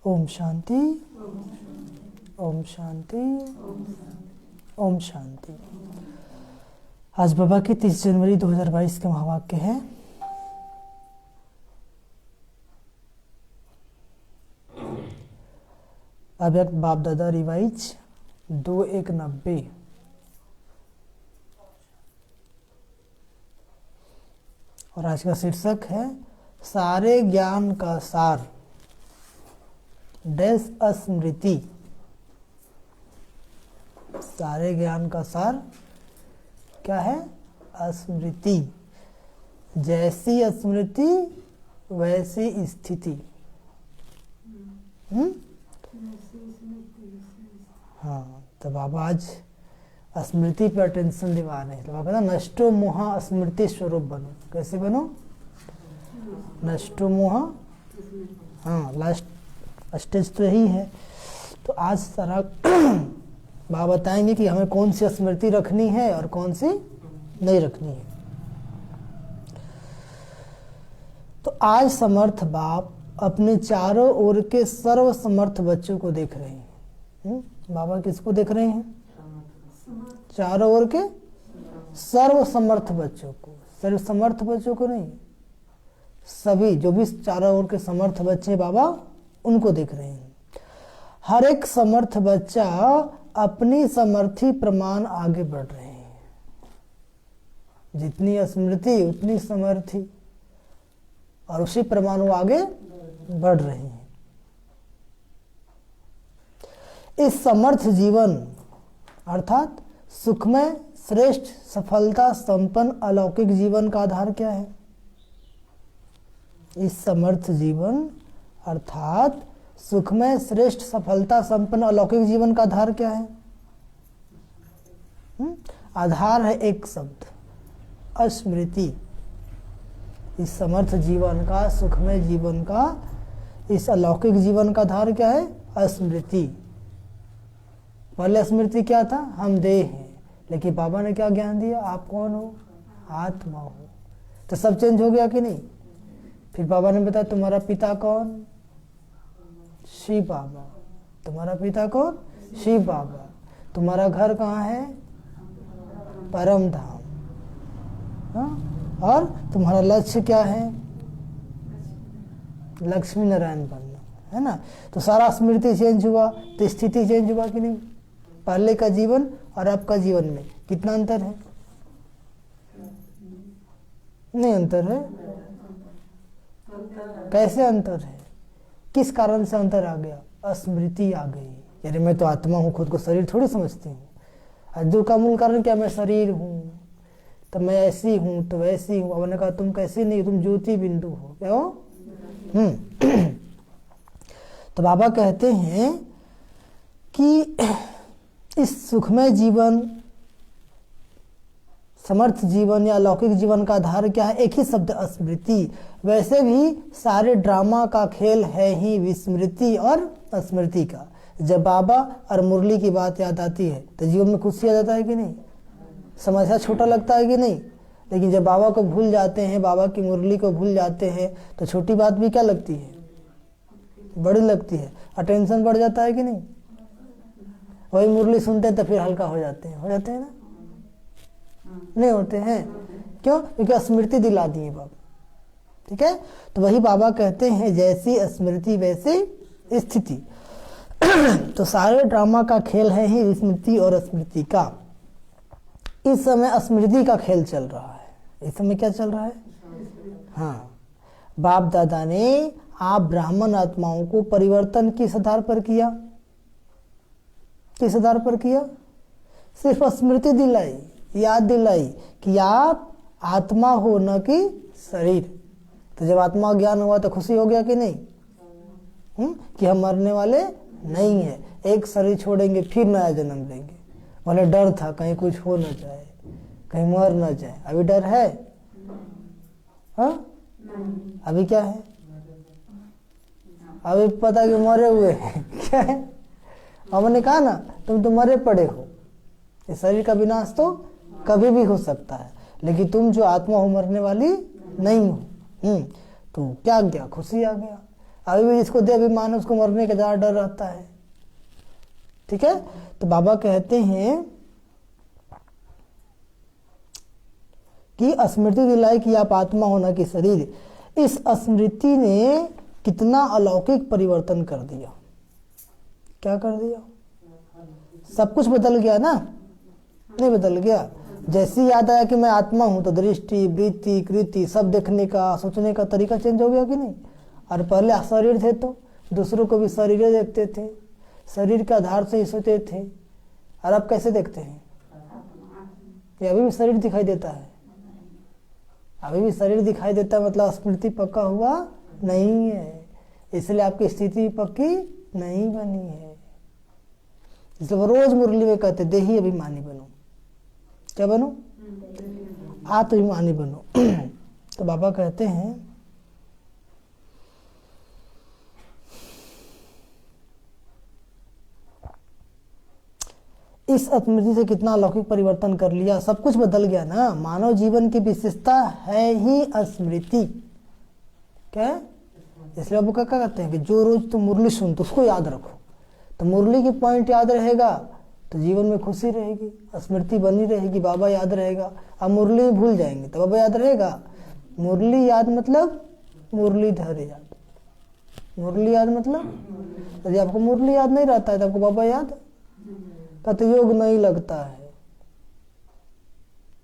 ओम शांति, ओम शांति, ओम शांति। आज बाबा की 30 जनवरी 2022 के महावाक्य है। अव्यक्त बाप दादा रिवाइज 2190। और आज का शीर्षक है सारे ज्ञान का सार डैश स्मृति। सारे ज्ञान का सार क्या है? स्मृति। जैसी स्मृति वैसी स्थिति। हाँ, तो बाबा आज स्मृति पर अटेंशन दिवा रहे हैं। तो बाबा कहता नष्टो मोह स्मृति स्वरूप बनो। कैसे बनो? नष्टो मोह। हाँ, लास्ट स्टेज तो यही है। तो आज सारा बाबा बताएंगे कि हमें कौन सी स्मृति रखनी है और कौन सी नहीं रखनी है। तो आज समर्थ बाप अपने चारों ओर के सर्व समर्थ बच्चों को देख रहे हैं। बाबा किसको देख रहे हैं? चारों ओर के सर्व समर्थ बच्चों को। सिर्फ समर्थ बच्चों को नहीं, सभी जो भी चारों ओर के समर्थ बच्चे बाबा उनको देख रहे हैं। हर एक समर्थ बच्चा अपनी समर्थी प्रमाण आगे बढ़ रहे हैं। जितनी स्मृति उतनी समर्थी, और उसी प्रमाण वो आगे बढ़ रहे हैं। इस समर्थ जीवन अर्थात सुखमय श्रेष्ठ सफलता संपन्न अलौकिक जीवन का आधार क्या है? इस समर्थ जीवन अर्थात सुखमय श्रेष्ठ सफलता संपन्न अलौकिक जीवन का आधार क्या है? आधार है एक शब्द, स्मृति। इस समर्थ जीवन का, सुखमय जीवन का, इस अलौकिक जीवन का आधार क्या है? स्मृति। पहले स्मृति क्या था? हम देह हैं। लेकिन बाबा ने क्या ज्ञान दिया? आप कौन हो? आत्मा हो। तो सब चेंज हो गया कि नहीं? फिर बाबा ने बताया तुम्हारा पिता कौन? शिव बाबा। तुम्हारा पिता कौन? शिव बाबा। तुम्हारा घर कहाँ है? परम धाम। और तुम्हारा लक्ष्य क्या है? लक्ष्मी नारायण बनना, है ना? तो सारा स्मृति चेंज हुआ तो स्थिति चेंज हुआ कि नहीं? पहले का जीवन और अब का जीवन में कितना अंतर है? नहीं अंतर है। कैसे अंतर है? किस कारण से अंतर आ गया? स्मृति आ गई। यानी मैं तो आत्मा हूँ, खुद को शरीर थोड़ी समझती हूँ। दुख का मूल कारण क्या? मैं शरीर हूँ, तो मैं ऐसी हूँ तो वैसी हूँ। अब ने कहा तुम कैसी नहीं, तुम ज्योति बिंदु हो। क्या हो? तो बाबा कहते हैं कि इस सुखमय जीवन, समर्थ जीवन या अलौकिक जीवन का आधार क्या है? एक ही शब्द, स्मृति। वैसे भी सारे ड्रामा का खेल है ही विस्मृति और स्मृति का। जब बाबा और मुरली की बात याद आती है तो जीवन में खुशी आ जाता है कि नहीं? समस्या छोटा लगता है कि नहीं? लेकिन जब बाबा को भूल जाते हैं, बाबा की मुरली को भूल जाते हैं, तो छोटी बात भी क्या लगती है? बड़ी लगती है। अटेंशन बढ़ जाता है कि नहीं? वही मुरली सुनते हैं तो फिर हल्का हो जाते हैं ना? नहीं होते हैं? क्यों? क्योंकि स्मृति दिला दी है बाबा। ठीक है? तो वही बाबा कहते हैं जैसी स्मृति वैसी स्थिति। तो सारे ड्रामा का खेल है ही स्मृति और स्मृति का। इस समय स्मृति का खेल चल रहा है। इस समय क्या चल रहा है? हाँ, बाप दादा ने आप ब्राह्मण आत्माओं को परिवर्तन किस आधार पर किया? किस आधार पर किया? सिर्फ स्मृति दिलाई, याद दिलाई कि आप आत्मा हो न कि शरीर। तो जब आत्मा ज्ञान हुआ तो खुशी हो गया कि नहीं? कि हम मरने वाले नहीं है, एक शरीर छोड़ेंगे फिर नया जन्म लेंगे। भले डर था कहीं कुछ हो न जाए, कहीं मर न जाए। अभी डर है? हाँ, अभी क्या है? अभी पता कि मरे हुए हैं। क्या है? हमने कहा ना तुम तो मरे पड़े हो। इस शरीर का विनाश तो कभी भी हो सकता है, लेकिन तुम जो आत्मा हो मरने वाली नहीं हो। तो क्या गया? खुशी आ गया। अभी भी जिसको देहाभिमान है उसको मरने का ज़्यादा डर रहता है। ठीक है, तो बाबा कहते हैं कि स्मृति दिलाई कि आप आत्मा होना कि शरीर। इस स्मृति ने कितना अलौकिक परिवर्तन कर दिया। क्या कर दिया? सब कुछ बदल गया ना? नहीं बदल गया? जैसी याद आया कि मैं आत्मा हूं तो दृष्टि, वृत्ति, कृति सब देखने का, सोचने का तरीका चेंज हो गया कि नहीं? और पहले शरीर थे तो दूसरों को भी शरीर देखते थे, शरीर के आधार से ही सोचते थे। और अब कैसे देखते हैं? ये अभी भी शरीर दिखाई देता है, अभी भी शरीर दिखाई देता है, मतलब स्मृति पक्का हुआ नहीं है, इसलिए आपकी स्थिति पक्की नहीं बनी है। इसलिए वो रोज मुरली में कहते देही अभिमानी बनो। क्या बनो? आत्माभिमानी बनो। तो बाबा कहते हैं इस स्मृति से कितना अलौकिक परिवर्तन कर लिया, सब कुछ बदल गया ना। मानव जीवन की विशेषता है ही स्मृति। क्या है? इसलिए बाबा क्या कहते हैं कि जो रोज तुम मुरली सुनते उसको याद रखो, तो मुरली की पॉइंट याद रहेगा तो जीवन में खुशी रहेगी, स्मृति बनी रहेगी, बाबा याद रहेगा। अब मुरली भूल जाएंगे तो बाबा याद रहेगा? मुरली याद मतलब मुरलीधर याद, मुरली याद मतलब यदि आपको मुरली याद नहीं रहता है तो आपको बाबा याद कहते योग नहीं लगता है।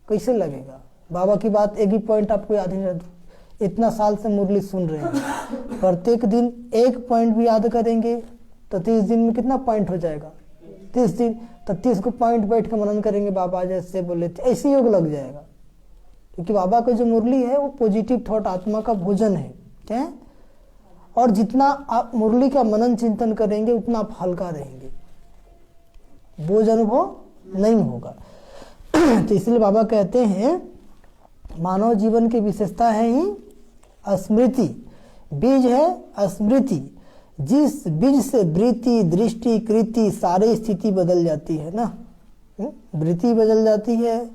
कैसे लगेगा? बाबा की बात एक ही पॉइंट आपको याद नहीं रहता। इतना साल से मुरली सुन रहे हैं, प्रत्येक दिन एक पॉइंट भी याद करेंगे तो 30 दिन में कितना पॉइंट हो जाएगा? 30 दिन, तो 30 को पॉइंट बैठ कर मनन करेंगे, बाबा जैसे बोले थे ऐसे योग लग जाएगा। क्योंकि बाबा का जो मुरली है वो पॉजिटिव थॉट, आत्मा का भोजन है। क्या है? और जितना आप मुरली का मनन चिंतन करेंगे उतना आप हल्का रहेंगे, बोझ अनुभव नहीं होगा। तो इसलिए बाबा कहते हैं मानव जीवन की विशेषता है ही स्मृति, बीज है स्मृति। जिस बीज से वृत्ति, दृष्टि, कृति सारी स्थिति बदल जाती है ना। वृत्ति बदल जाती है,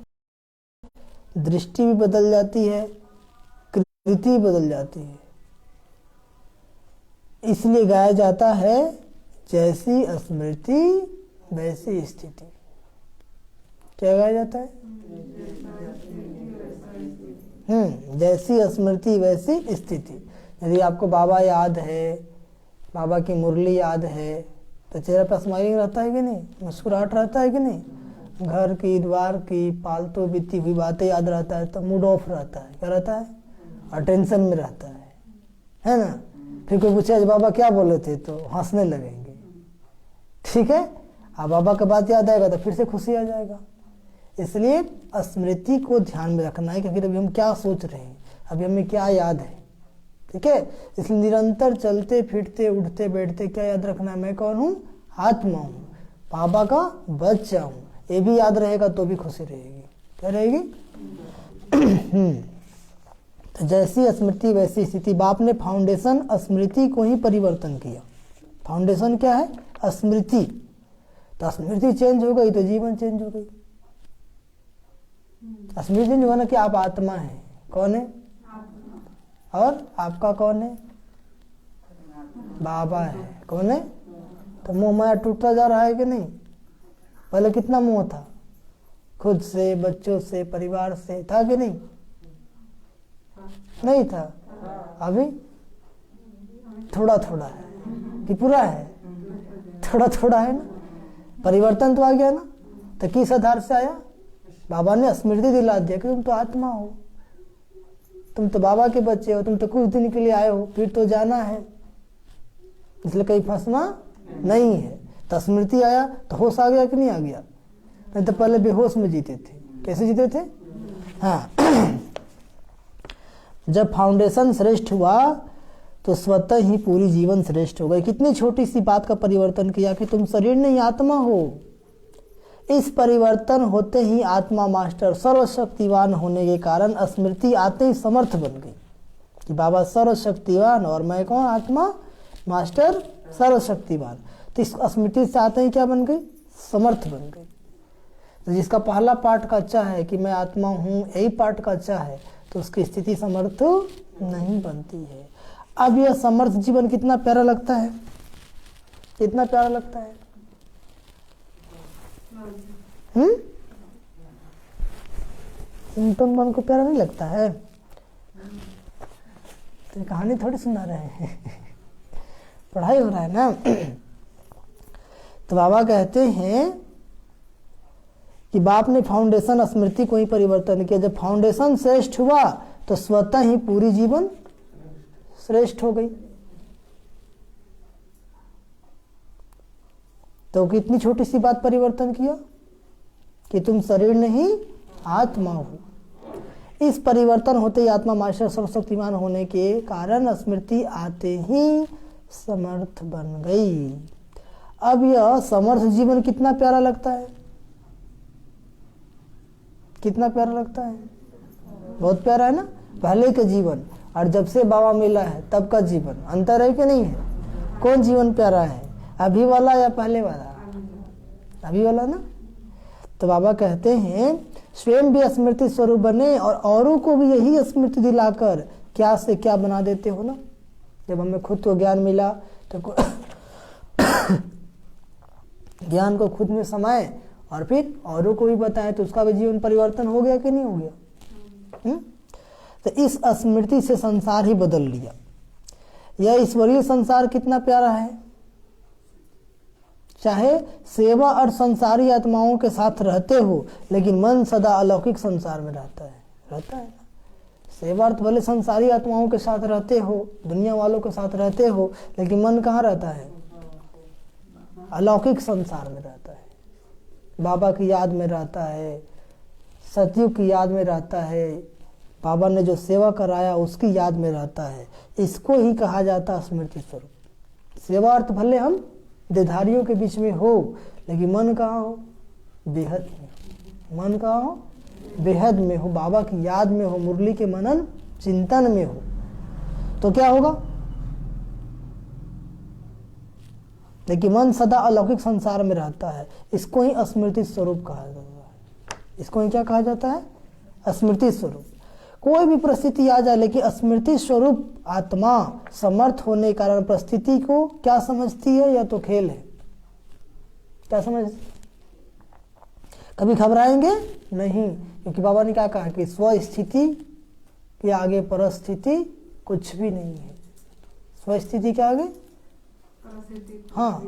दृष्टि भी बदल जाती है, कृति बदल जाती है। इसलिए गाया जाता है जैसी स्मृति वैसी स्थिति। क्या गाया जाता है? जैसी स्मृति वैसी स्थिति। यदि आपको बाबा याद है, बाबा की मुरली याद है तो चेहरे पर स्माइलिंग रहता है कि नहीं? मुस्कुराहट रहता है कि नहीं? घर की, द्वार की, पालतू बीती हुई बातें याद रहता है तो मूड ऑफ रहता है। क्या रहता है? और टेंशन में रहता है ना? फिर कोई पूछे आज बाबा क्या बोले थे तो हंसने लगेंगे। ठीक है, अब बाबा का बात याद आएगा तो फिर से खुशी आ जाएगा। इसलिए स्मृति को ध्यान में रखना है, क्योंकि अभी हम क्या सोच रहे हैं, अभी हमें क्या याद है। ठीक है, इसलिए निरंतर चलते फिरते उठते बैठते क्या याद रखना है? मैं कौन हूँ? आत्मा हूँ, बाबा का बच्चा हूँ। ये भी याद रहेगा तो भी खुशी रहेगी। क्या रहेगी? तो जैसी स्मृति वैसी स्थिति। बाप ने फाउंडेशन स्मृति को ही परिवर्तन किया। फाउंडेशन क्या है? स्मृति। तो स्मृति चेंज हो गई तो जीवन चेंज हो गई। स्मृति चेंज होना कि आप आत्मा है। कौन है? और आपका कौन है? बाबा है। कौन है? तो मोह माया टूटता जा रहा है कि नहीं? पहले कितना मोह था? खुद से, बच्चों से, परिवार से था कि नहीं? नहीं था। अभी थोड़ा थोड़ा है कि पूरा है? थोड़ा थोड़ा है ना। परिवर्तन तो आ गया ना। तो किस आधार से आया? बाबा ने स्मृति दिला दिया कि तुम तो आत्मा हो, तुम तो बाबा के बच्चे हो, तुम तो कुछ दिन के लिए आए हो, फिर तो जाना है, इसलिए कहीं फंसना नहीं है। तो स्मृति आया तो होश आ गया कि नहीं आ गया? नहीं तो पहले बेहोश में जीते थे। कैसे जीते थे? हाँ। जब फाउंडेशन श्रेष्ठ हुआ तो स्वतः ही पूरी जीवन श्रेष्ठ हो गई। कितनी छोटी सी बात का परिवर्तन किया कि तुम शरीर नहीं आत्मा हो। इस परिवर्तन होते ही आत्मा मास्टर सर्वशक्तिवान होने के कारण स्मृति आते ही समर्थ बन गई कि बाबा सर्वशक्तिवान और मैं कौन? आत्मा मास्टर सर्वशक्तिवान। तो इस स्मृति से आते ही क्या बन गई? समर्थ बन गई। तो जिसका पहला पार्ट का अच्छा है कि मैं आत्मा हूँ, यही पार्ट का अच्छा है, तो उसकी स्थिति समर्थ नहीं बनती है। अब यह समर्थ जीवन कितना प्यारा लगता है, कितना प्यारा लगता है। चिंतन मन को प्यारा नहीं लगता है? तो कहानी थोड़ी सुना रहे हैं पढ़ाई हो रहा है ना। तो बाबा कहते हैं कि बाप ने फाउंडेशन स्मृति को ही परिवर्तन किया। जब फाउंडेशन श्रेष्ठ हुआ तो स्वतः ही पूरी जीवन श्रेष्ठ हो गई। तो कितनी छोटी सी बात परिवर्तन किया कि तुम शरीर नहीं आत्मा हो। इस परिवर्तन होते ही आत्मा मास्टर सर्वशक्तिमान होने के कारण स्मृति आते ही समर्थ बन गई। अब यह समर्थ जीवन कितना प्यारा लगता है, कितना प्यारा लगता है, बहुत प्यारा है ना। पहले का जीवन और जब से बाबा मिला है तब का जीवन अंतर है कि नहीं है? कौन जीवन प्यारा है, अभी वाला या पहले वाला? अभी वाला ना। तो बाबा कहते हैं स्वयं भी स्मृति स्वरूप बने और औरों को भी यही स्मृति दिलाकर क्या से क्या बना देते हो ना। जब हमें खुद को ज्ञान मिला तो ज्ञान को खुद में समाए और फिर औरों को भी बताएं तो उसका भी जीवन परिवर्तन हो गया कि नहीं हो गया? तो इस स्मृति से संसार ही बदल लिया। यह ईश्वरीय संसार कितना प्यारा है। चाहे सेवा और संसारी आत्माओं के साथ रहते हो लेकिन मन सदा अलौकिक संसार में रहता है ना। सेवा अर्थ भले संसारी आत्माओं के साथ रहते हो, दुनिया वालों के साथ रहते हो, लेकिन मन कहाँ रहता है? अलौकिक संसार में रहता है। बाबा की याद में रहता है, सतयुग की याद में रहता है, बाबा ने जो सेवा कराया उसकी याद में रहता है। इसको ही कहा जाता है स्मृति स्वरूप। सेवा अर्थ भले हम देधारियों के बीच में हो लेकिन मन कहाँ हो? बेहद में। मन कहाँ हो? बेहद में हो, बाबा की याद में हो, मुरली के मनन चिंतन में हो। तो क्या होगा? लेकिन मन सदा अलौकिक संसार में रहता है। इसको ही स्मृति स्वरूप कहा जाता है। इसको ही क्या कहा जाता है? स्मृति स्वरूप। कोई भी परिस्थिति आ जाए लेकिन स्मृति स्वरूप आत्मा समर्थ होने के कारण परिस्थिति को क्या समझती है? या तो खेल है। क्या समझ? कभी घबराएंगे नहीं, क्योंकि बाबा ने क्या कहा कि स्वस्थिति के आगे परिस्थिति कुछ भी नहीं है। स्वस्थिति के आगे, हाँ,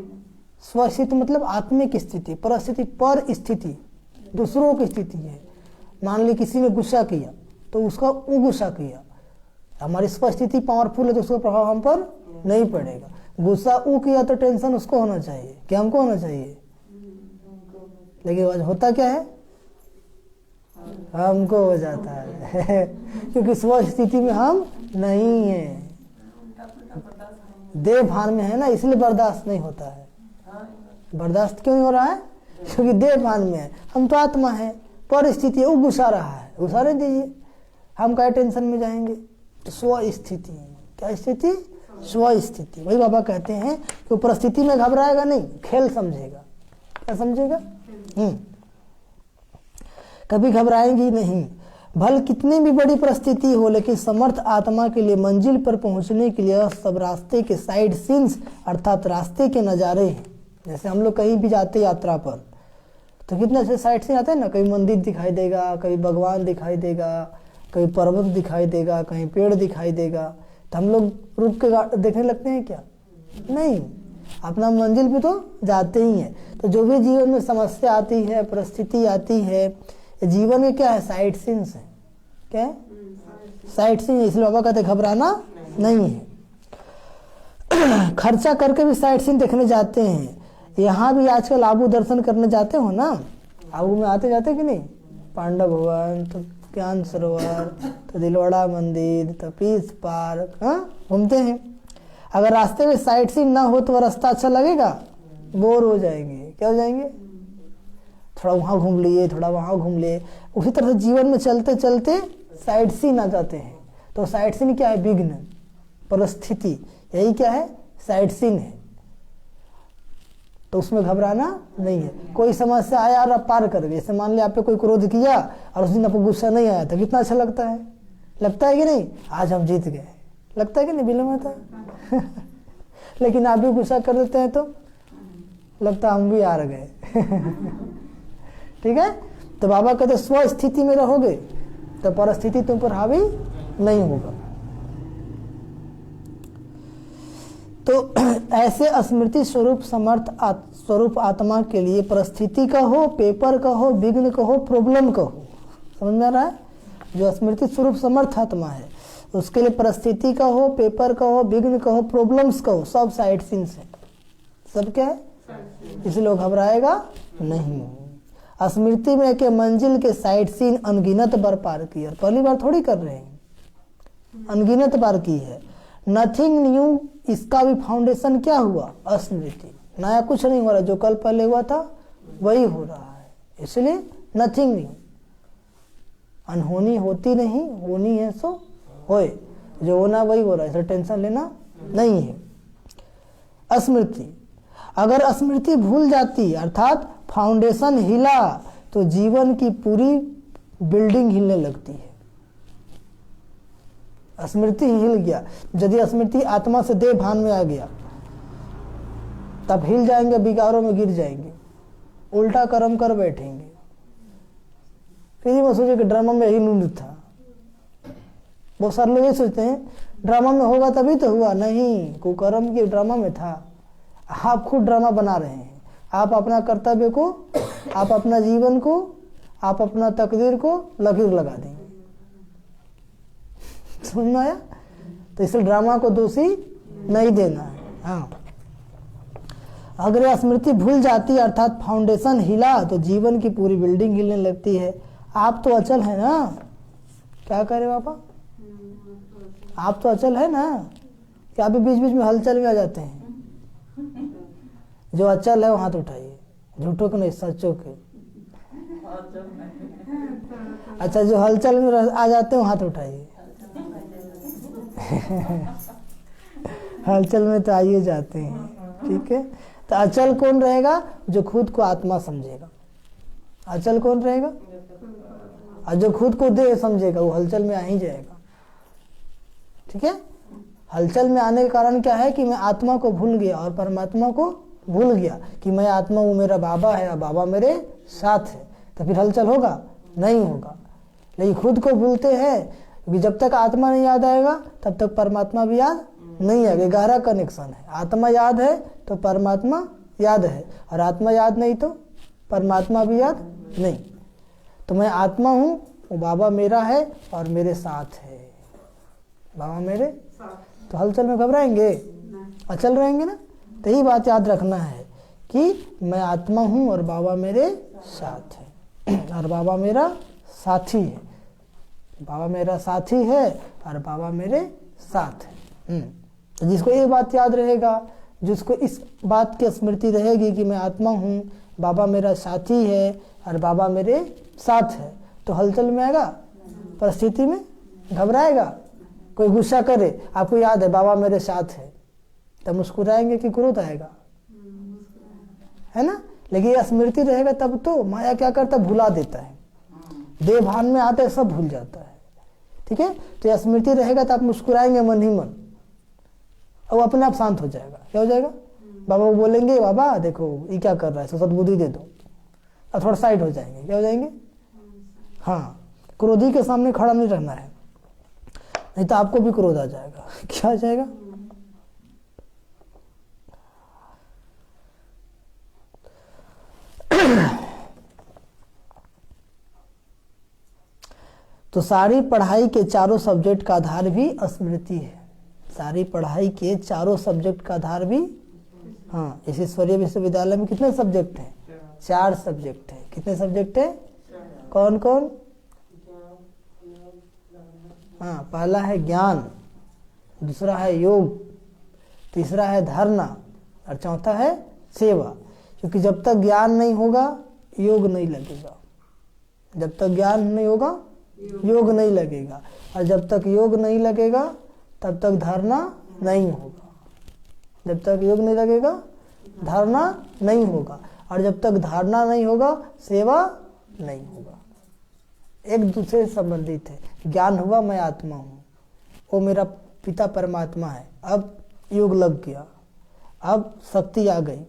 स्वस्थिति मतलब आत्मिक स्थिति, परिस्थिति पर स्थिति दूसरों की स्थिति है। मान ली किसी ने गुस्सा किया तो उसका वो गुस्सा किया, हमारी स्वस्थिति पावरफुल है तो उसका प्रभाव हम पर नहीं पड़ेगा। गुस्सा वो किया तो टेंशन उसको होना चाहिए, क्या हमको होना चाहिए? लेकिन होता क्या है? हमको हो जाता है क्योंकि स्वस्थिति में हम नहीं है, देह भान में है ना, इसलिए बर्दाश्त नहीं होता है। बर्दाश्त क्यों नहीं हो रहा है? क्योंकि देह भान में है। हम तो आत्मा है, परिस्थिति है, वो गुस्सा रहा है, गुस्सा नहीं दीजिए, हम क्या टेंशन में जाएंगे? तो स्वस्थिति, क्या स्थिति? स्वस्थिति। वही बाबा कहते हैं कि परिस्थिति में घबराएगा नहीं, खेल समझेगा। क्या समझेगा? कभी घबराएंगी नहीं। भले कितनी भी बड़ी परिस्थिति हो लेकिन समर्थ आत्मा के लिए मंजिल पर पहुंचने के लिए सब रास्ते के साइड सीन्स अर्थात रास्ते के नज़ारे हैं। जैसे हम लोग कहीं भी जाते यात्रा पर तो कितने अच्छे साइड सीन आते हैं ना, कहीं मंदिर दिखाई देगा, कहीं भगवान दिखाई देगा, कहीं पर्वत दिखाई देगा, कहीं पेड़ दिखाई देगा, तो हम लोग रुक के देखने लगते हैं क्या? नहीं, अपना मंजिल पे तो जाते ही हैं। तो जो भी जीवन में समस्या आती है, परिस्थिति आती है, जीवन में क्या है? साइड सीन्स है। क्या है? Side scene. इसलिए बाबा कहते घबराना नहीं है। खर्चा करके भी साइड सीन देखने जाते हैं। यहाँ भी आजकल आबू दर्शन करने जाते हो ना, आबू में आते जाते कि नहीं? पांडव भवन, तो ज्ञान सरोवर, तो दिलवाड़ा मंदिर, तो पीस पार्क, हाँ घूमते हैं। अगर रास्ते में साइड सीन ना हो तो रास्ता अच्छा लगेगा? बोर हो जाएंगे। क्या हो जाएंगे? थोड़ा वहाँ घूम लिए, थोड़ा वहाँ घूम लिए। उसी तरह से जीवन में चलते चलते साइड सीन आ जाते हैं। तो साइड सीन क्या है? विघ्न, परिस्थिति, यही क्या है? साइड सीन है। तो उसमें घबराना नहीं है। कोई समस्या आया और आप पार कर गए, जैसे मान लिया आप पे कोई क्रोध किया और उस दिन आपको गुस्सा नहीं आया था, कितना अच्छा लगता है? लगता है कि नहीं? आज हम जीत गए, लगता है कि नहीं विलंब होता है? लेकिन आप भी गुस्सा कर देते हैं तो लगता है हम भी हार गए। ठीक है, तो बाबा कहते स्व स्थिति में रहोगे तो परिस्थिति तुम पर हावी नहीं होगा। तो ऐसे स्मृति स्वरूप स्वरूप आत्मा के लिए परिस्थिति का हो, पेपर का हो, विघ्न का हो, प्रॉब्लम का हो, समझ में आ रहा है? जो स्मृति स्वरूप समर्थ आत्मा है उसके लिए परिस्थिति का हो, पेपर का हो, विघ्न का हो, प्रॉब्लम्स का हो, सब साइड सीन्स है। सब क्या है? इसलिए लोग घबराएगा नहीं। स्मृति में के मंजिल के साइड सीन अनगिनत बार पार की, और पहली बार थोड़ी कर रहे हैं, अनगिनत बार की है। नथिंग न्यू, इसका भी फाउंडेशन क्या हुआ? स्मृति। नया कुछ नहीं हो रहा, जो कल पहले हुआ था वही हो रहा है, इसलिए नथिंग न्यू। अनहोनी होती नहीं, होनी है सो होए, जो होना वही हो रहा है, इसलिए टेंशन लेना नहीं है। स्मृति, अगर स्मृति भूल जाती अर्थात फाउंडेशन हिला तो जीवन की पूरी बिल्डिंग हिलने लगती है। स्मृति हिल गया, यदि स्मृति आत्मा से देह भान में आ गया तब हिल जाएंगे, बिगारों में गिर जाएंगे, उल्टा कर्म कर बैठेंगे। फिर मैं सोचे कि ड्रामा में यही नून था। बहुत सारे लोग ये सोचते हैं ड्रामा में होगा तभी तो हुआ, नहीं, कुकर्म के ड्रामा में था। आप खुद ड्रामा बना रहे हैं। आप अपना कर्तव्य को, आप अपना जीवन को, आप अपना तकदीर को लकीर लगा देंगे। समझ में आया? तो इसलिए ड्रामा को दोषी नहीं देना है। हाँ, अगर यह स्मृति भूल जाती अर्थात फाउंडेशन हिला तो जीवन की पूरी बिल्डिंग हिलने लगती है। आप तो अचल है ना, क्या करे पापा? आप तो अचल है ना, क्या भी बीच बीच में हलचल में आ जाते हैं? जो अचल है वो हाथ उठाइए, झूठों के नहीं, सच्चों के। अच्छा, जो हलचल में आ जाते हैं वो हाथ उठाइए। हलचल में तो आइए जाते हैं, ठीक है। तो अचल कौन रहेगा? जो खुद को आत्मा समझेगा। अचल कौन रहेगा? और जो खुद को देह समझेगा वो हलचल में आ ही जाएगा, ठीक है। हलचल में आने का कारण क्या है कि मैं आत्मा को भूल गया और परमात्मा को भूल गया कि मैं आत्मा हूँ, मेरा बाबा है और बाबा मेरे साथ है। तो फिर हलचल होगा? नहीं होगा। लेकिन खुद को भूलते हैं क्योंकि जब तक आत्मा नहीं याद आएगा तब तक परमात्मा भी याद नहीं आएगा। गहरा कनेक्शन है। आत्मा याद है तो परमात्मा याद है, और आत्मा याद नहीं तो परमात्मा भी याद नहीं। तो मैं आत्मा हूँ, वो बाबा मेरा है और मेरे साथ है। बाबा मेरे तो हलचल में घबराएंगे? अचल रहेंगे ना। तो यही बात याद रखना है कि मैं आत्मा हूँ और बाबा मेरे साथ है, और बाबा मेरा साथी है। बाबा मेरा साथी है और बाबा मेरे साथ है। तो जिसको ये बात याद रहेगा, जिसको इस बात की स्मृति रहेगी कि मैं आत्मा हूँ, बाबा मेरा साथी है और बाबा मेरे साथ है, तो हलचल में आएगा? परिस्थिति में घबराएगा? कोई गुस्सा करे, आपको याद है बाबा मेरे साथ है, तब मुस्कुराएंगे कि क्रोध आएगा? है ना। लेकिन ये स्मृति रहेगा तब तो माया क्या करता है? भुला देता है। देह भान में आता है, सब भूल जाता है, ठीक है। तो यह स्मृति रहेगा तो आप मुस्कुराएंगे मन ही मन, और वो अपने आप शांत हो जाएगा। क्या हो जाएगा? बाबा वो बोलेंगे बाबा देखो ये क्या कर रहा है, इसको सद्बुद्धि दे दो, और थोड़ा साइड हो जाएंगे। क्या हो जाएंगे? हाँ, क्रोधी के सामने खड़ा नहीं रहना है, नहीं तो आपको भी क्रोध आ जाएगा। क्या आ जाएगा? तो सारी पढ़ाई के चारों सब्जेक्ट का आधार भी स्मृति है। सारी पढ़ाई के चारों सब्जेक्ट का आधार भी, हाँ, इस ईश्वरीय विश्वविद्यालय में कितने सब्जेक्ट हैं? 4 सब्जेक्ट हैं। कितने सब्जेक्ट हैं? कौन कौन? हाँ, पहला है ज्ञान, दूसरा है योग, तीसरा है धारणा, और चौथा है सेवा। क्योंकि जब तक ज्ञान नहीं होगा योग नहीं लगेगा। जब तक ज्ञान नहीं होगा योग नहीं लगेगा, और जब तक योग नहीं लगेगा तब तक धारणा नहीं होगा। जब तक योग नहीं लगेगा धारणा नहीं होगा, और जब तक धारणा नहीं होगा सेवा नहीं होगा। एक दूसरे से संबंधित है। ज्ञान हुआ मैं आत्मा हूँ, वो मेरा पिता परमात्मा है, अब योग लग गया, अब शक्ति आ गई,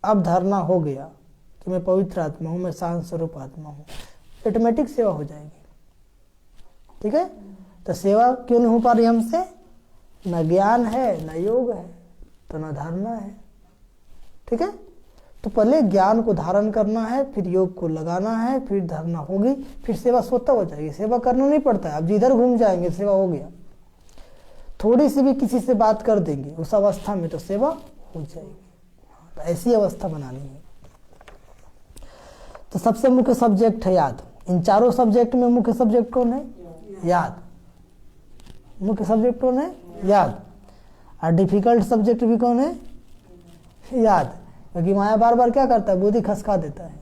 अब धारणा हो गया कि मैं पवित्र आत्मा हूँ, मैं शांत स्वरूप आत्मा हूँ, ऑटोमेटिक सेवा हो जाएगी। ठीक है, तो सेवा क्यों नहीं हो पा रही हमसे? न ज्ञान है, न योग है, तो न धारणा है। ठीक है, तो पहले ज्ञान को धारण करना है, फिर योग को लगाना है, फिर धारणा होगी, फिर सेवा स्वतः हो जाएगी। सेवा करना नहीं पड़ता है, अब जिधर घूम जाएंगे सेवा हो गया। थोड़ी सी भी किसी से बात कर देंगे उस अवस्था में तो सेवा हो जाएगी। तो ऐसी अवस्था बनानी है। तो सबसे मुख्य सब्जेक्ट है याद। इन चारों सब्जेक्ट में मुख्य सब्जेक्ट कौन है? याद। मुख्य सब्जेक्ट कौन है? याद। और डिफिकल्ट सब्जेक्ट भी कौन है? याद। क्योंकि माया बार बार क्या करता है? बुद्धि खसका देता है।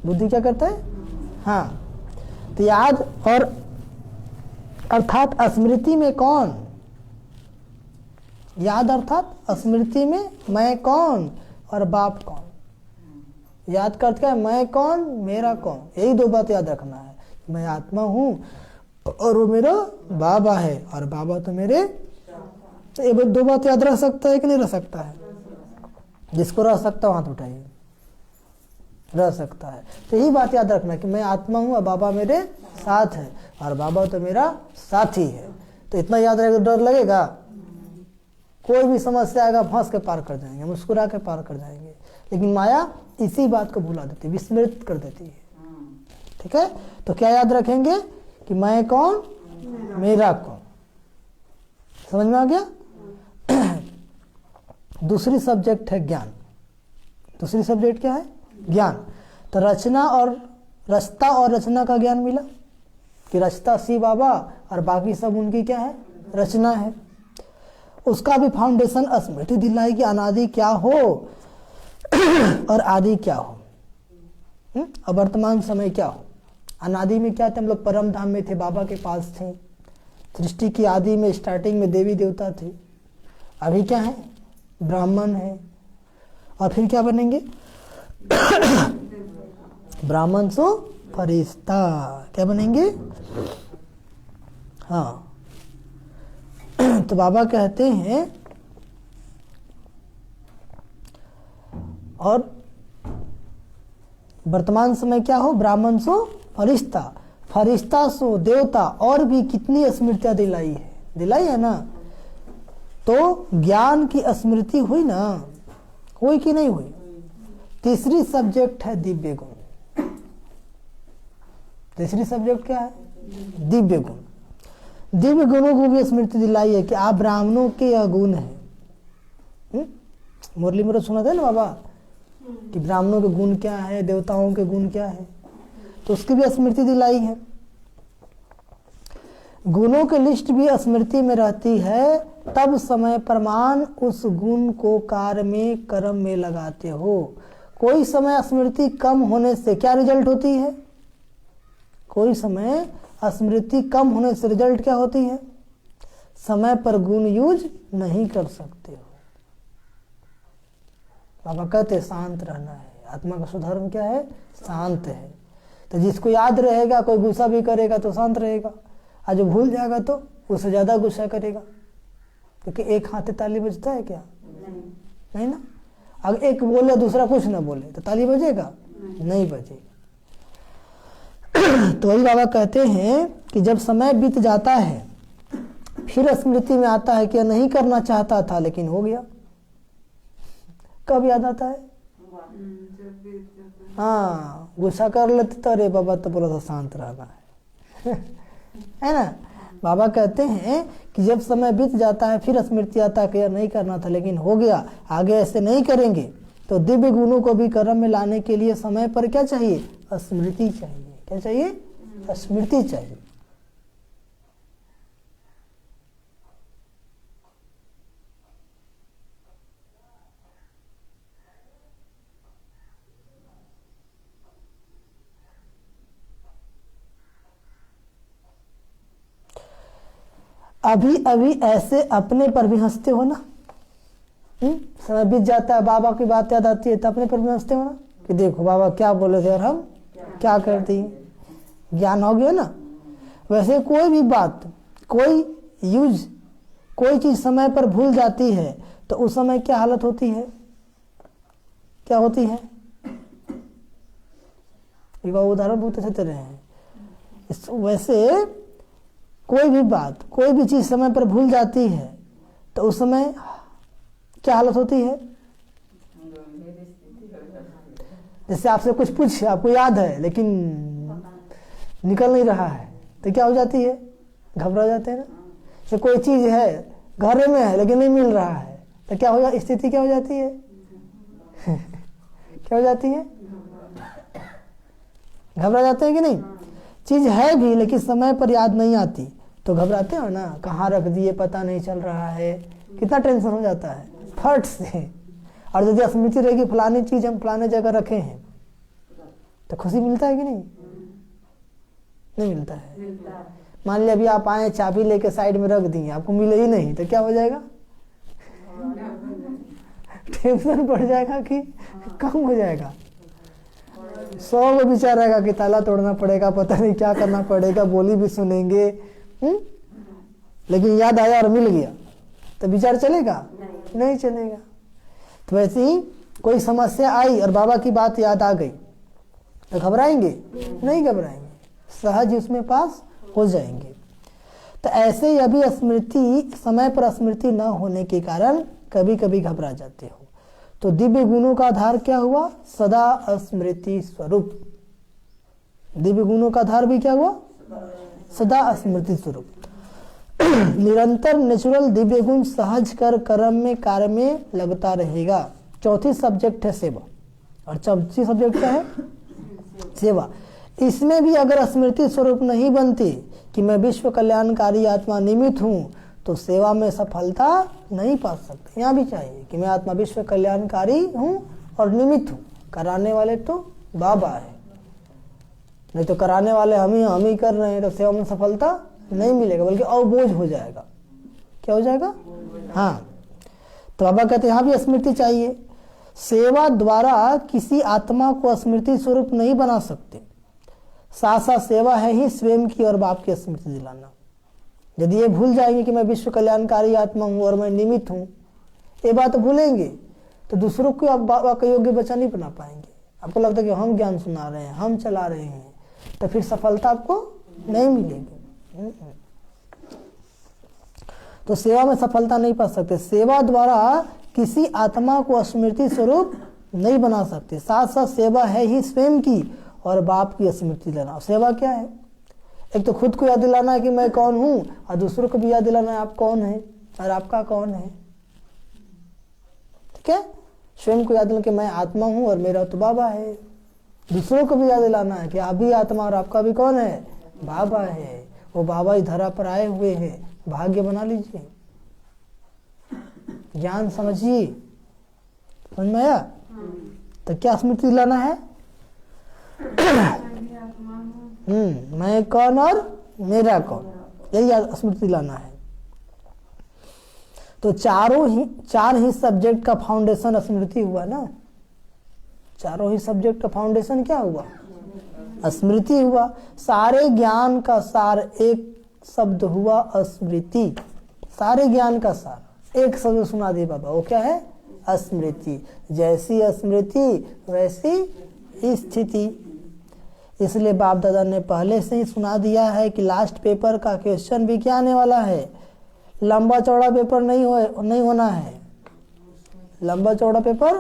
बुद्धि क्या करता है? हाँ, तो याद और अर्थात स्मृति में कौन? याद अर्थात स्मृति में मैं कौन और बाप कौन। याद का अर्थ क्या है? मैं कौन, मेरा कौन। यही दो बात याद रखना है। मैं आत्मा हूं और वो मेरा बाबा है और बाबा तो मेरे। तो ये दो बात याद रख सकता है कि नहीं रह सकता है? जिसको रह सकता है हाथ उठाइए। रह सकता है। तो यही बात याद रखना कि मैं आत्मा हूं और बाबा मेरे साथ है और बाबा तो मेरा साथी है। तो इतना याद रहेगा, डर लगेगा? कोई भी समस्या आएगा फंस के पार कर जाएंगे, मुस्कुरा के पार कर जाएंगे। लेकिन माया इसी बात को भुला देती है, विस्मृत कर देती है। ठीक है, तो क्या याद रखेंगे कि मैं कौन, मेरा कौन। समझ में आ गया? दूसरी सब्जेक्ट है ज्ञान। दूसरी सब्जेक्ट क्या है? ज्ञान। तो रचना और रचता और रचना का ज्ञान मिला कि रचता शिव बाबा और बाकी सब उनकी क्या है? रचना है। उसका भी फाउंडेशन स्मृति दिलाई कि अनादि क्या हो और आदि क्या हो और वर्तमान समय क्या हो। अनादि में क्या थे? हम लोग परम धाम में थे, बाबा के पास थे। सृष्टि की आदि में स्टार्टिंग में देवी देवता थे। अभी क्या है? ब्राह्मण है। और फिर क्या बनेंगे? ब्राह्मण सो फरिश्ता। क्या बनेंगे? हाँ, तो बाबा कहते हैं और वर्तमान समय क्या हो? ब्राह्मण सो फरिश्ता, फरिश्ता सो देवता। और भी कितनी स्मृतियां दिलाई है ना। तो ज्ञान की स्मृति हुई ना, हुई कि नहीं हुई? तीसरी सब्जेक्ट है दिव्य गुण। तीसरी सब्जेक्ट क्या है? दिव्य गुण। दिव्य गुणों को भी स्मृति दिलाई है कि आप ब्राह्मणों के यह गुण है। मुरली में सुना था ना बाबा कि ब्राह्मणों के गुण क्या है, देवताओं के गुण क्या है, तो उसकी भी स्मृति दिलाई है। गुणों की लिस्ट भी स्मृति में रहती है, तब समय प्रमाण उस गुण को कार्य में कर्म में लगाते हो। कोई समय स्मृति कम होने से क्या रिजल्ट होती है? कोई समय स्मृति कम होने से रिजल्ट क्या होती है? समय पर गुण यूज नहीं कर सकते हो। बाबा कहते शांत रहना है। आत्मा का सुधर्म क्या है? शांत है। तो जिसको याद रहेगा, कोई गुस्सा भी करेगा तो शांत रहेगा, और जो भूल जाएगा तो उससे ज्यादा गुस्सा करेगा। क्योंकि एक हाथ ताली बजता है क्या? नहीं ना। अगर एक बोले दूसरा कुछ ना बोले तो ताली बजेगा? नहीं बजेगा। तो वही बाबा कहते हैं कि जब समय बीत जाता है फिर स्मृति में आता है कि नहीं करना चाहता था लेकिन हो गया। कब याद आता है? हाँ, गुस्सा कर लेते तो अरे बाबा तो बोला था शांत रहना है ना। बाबा कहते हैं कि जब समय बीत जाता है फिर स्मृति आता है कि यार नहीं करना था लेकिन हो गया, आगे ऐसे नहीं करेंगे। तो दिव्य गुणों को भी कर्म में लाने के लिए समय पर क्या चाहिए? स्मृति चाहिए। क्या चाहिए? स्मृति चाहिए। अभी अभी ऐसे अपने पर भी हंसते हो ना। समय बीत जाता है, बाबा की बात याद आती है तो अपने पर भी हंसते हो ना कि देखो बाबा क्या बोले थे और हम क्या करती। ज्ञान हो गया ना। वैसे कोई भी बात, कोई यूज कोई चीज समय पर भूल जाती है तो उस समय क्या हालत होती है, क्या होती है? एक बार उदाहरण बहुत अच्छे दे रहे हैं। वैसे कोई भी बात, कोई भी चीज समय पर भूल जाती है तो उस समय क्या हालत होती है? जैसे आपसे कुछ पूछ, आपको याद है लेकिन निकल नहीं रहा है तो क्या हो जाती है? घबरा जाते हैं ना। जैसे कोई चीज है घर में है लेकिन नहीं मिल रहा है तो क्या हो, स्थिति क्या हो जाती है? क्या हो जाती है? घबरा जाते हैं कि नहीं? चीज है भी लेकिन समय पर याद नहीं आती तो घबराते हो ना, कहाँ रख दिए पता नहीं चल रहा है, कितना टेंशन हो जाता है फट से। और यदि स्मृति रहेगी फलानी चीज हम फलाने जगह रखे हैं तो खुशी मिलता है कि नहीं? नहीं मिलता है। मान लिया अभी आप आए चाबी लेके साइड में रख दिए, आपको मिले ही नहीं तो क्या हो जाएगा? टेंशन बढ़ जाएगा कि कम हो जाएगा? 100 को विचार रहेगा कि ताला तोड़ना पड़ेगा, पता नहीं क्या करना पड़ेगा, बोली भी सुनेंगे, लेकिन याद आया और मिल गया तो विचार चलेगा? नहीं चलेगा। तो वैसे ही कोई समस्या आई और बाबा की बात याद आ गई तो घबराएंगे? नहीं घबराएंगे, सहज उसमें पास हो जाएंगे। तो ऐसे ही अभी स्मृति, समय पर स्मृति न होने के कारण कभी कभी घबरा जाते हो। तो दिव्य गुणों का आधार क्या हुआ? सदा स्मृति स्वरूप। दिव्य गुणों का आधार भी क्या हुआ? सदा स्मृति स्वरूप। निरंतर नेचुरल दिव्य गुण सहज कर कर्म में कार्य में लगता रहेगा। चौथी सब्जेक्ट है सेवा, और चौथी सब्जेक्ट क्या है? सेवा। इसमें भी अगर स्मृति स्वरूप नहीं बनती कि मैं विश्व कल्याणकारी आत्मा निमित्त हूँ तो सेवा में सफलता नहीं पा सकते। यहाँ भी चाहिए कि मैं आत्मा विश्व कल्याणकारी हूँ और निमित्त हूँ, कराने वाले तो बाबा है, नहीं तो कराने वाले हम ही कर रहे हैं तो सेवा में सफलता नहीं मिलेगा बल्कि अवबोझ हो जाएगा। क्या हो जाएगा? हाँ, तो बाबा कहते हैं यहाँ भी स्मृति चाहिए। सेवा द्वारा किसी आत्मा को स्मृति स्वरूप नहीं बना सकते, साथ साथ सेवा है ही स्वयं की और बाप की स्मृति दिलाना। यदि ये भूल जाएंगे कि मैं विश्व कल्याणकारी आत्मा हूँ और मैं निमित्त हूँ, ये बात भूलेंगे तो दूसरों को आप बाबा का योग्य बच्चा नहीं बना पाएंगे। आपको लगता है कि हम ज्ञान सुना रहे हैं, हम चला रहे हैं, तो फिर सफलता आपको नहीं मिलेगी। तो सेवा में सफलता नहीं पा सकते। सेवा द्वारा किसी आत्मा को स्मृति स्वरूप नहीं बना सकते, साथ साथ सेवा है ही स्वयं की और बाप की स्मृति लेना। सेवा क्या है? एक तो खुद को याद दिलाना है कि मैं कौन हूं, और दूसरों को भी याद दिलाना है आप कौन है और आपका कौन है। ठीक है, स्वयं को याद दिलाना कि मैं आत्मा हूं और मेरा तो बाबा है। दूसरों को भी याद दिलाना है कि आप भी आत्मा और आपका भी कौन है? बाबा है। वो बाबा इस धरा पर आए हुए हैं, भाग्य बना लीजिए, ज्ञान समझिए। समझ में आया? तो क्या स्मृति दिलाना है? मैं कौन और मेरा कौन, यही स्मृति दिलाना है। तो चार ही सब्जेक्ट का फाउंडेशन स्मृति हुआ ना। चारों ही सब्जेक्ट का फाउंडेशन क्या हुआ? स्मृति हुआ। सारे ज्ञान का सार एक शब्द हुआ स्मृति। सारे ज्ञान का सार एक शब्द सुना दे बाबा, वो क्या है? स्मृति। जैसी स्मृति वैसी स्थिति। इसलिए बाप दादा ने पहले से ही सुना दिया है कि लास्ट पेपर का क्वेश्चन भी क्या आने वाला है? लंबा चौड़ा पेपर नहीं होना है। लंबा चौड़ा पेपर,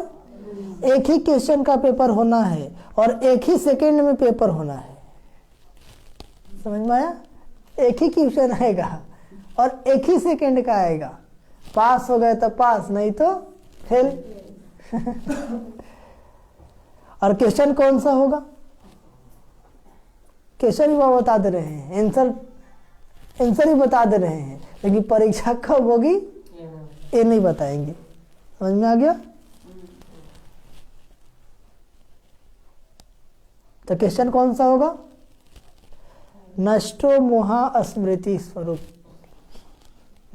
एक ही क्वेश्चन का पेपर होना है और एक ही सेकंड में पेपर होना है। समझ में आया? एक ही क्वेश्चन आएगा और एक ही सेकंड का आएगा। पास हो गए तो पास, नहीं तो फेल। और क्वेश्चन कौन सा होगा? क्वेश्चन ही वो बता दे रहे हैं, आंसर ही बता दे रहे हैं, लेकिन परीक्षा कब होगी ये नहीं बताएंगे। समझ में आ गया? तो क्वेश्चन कौन सा होगा? नष्टो मोहा स्मृति स्वरूप।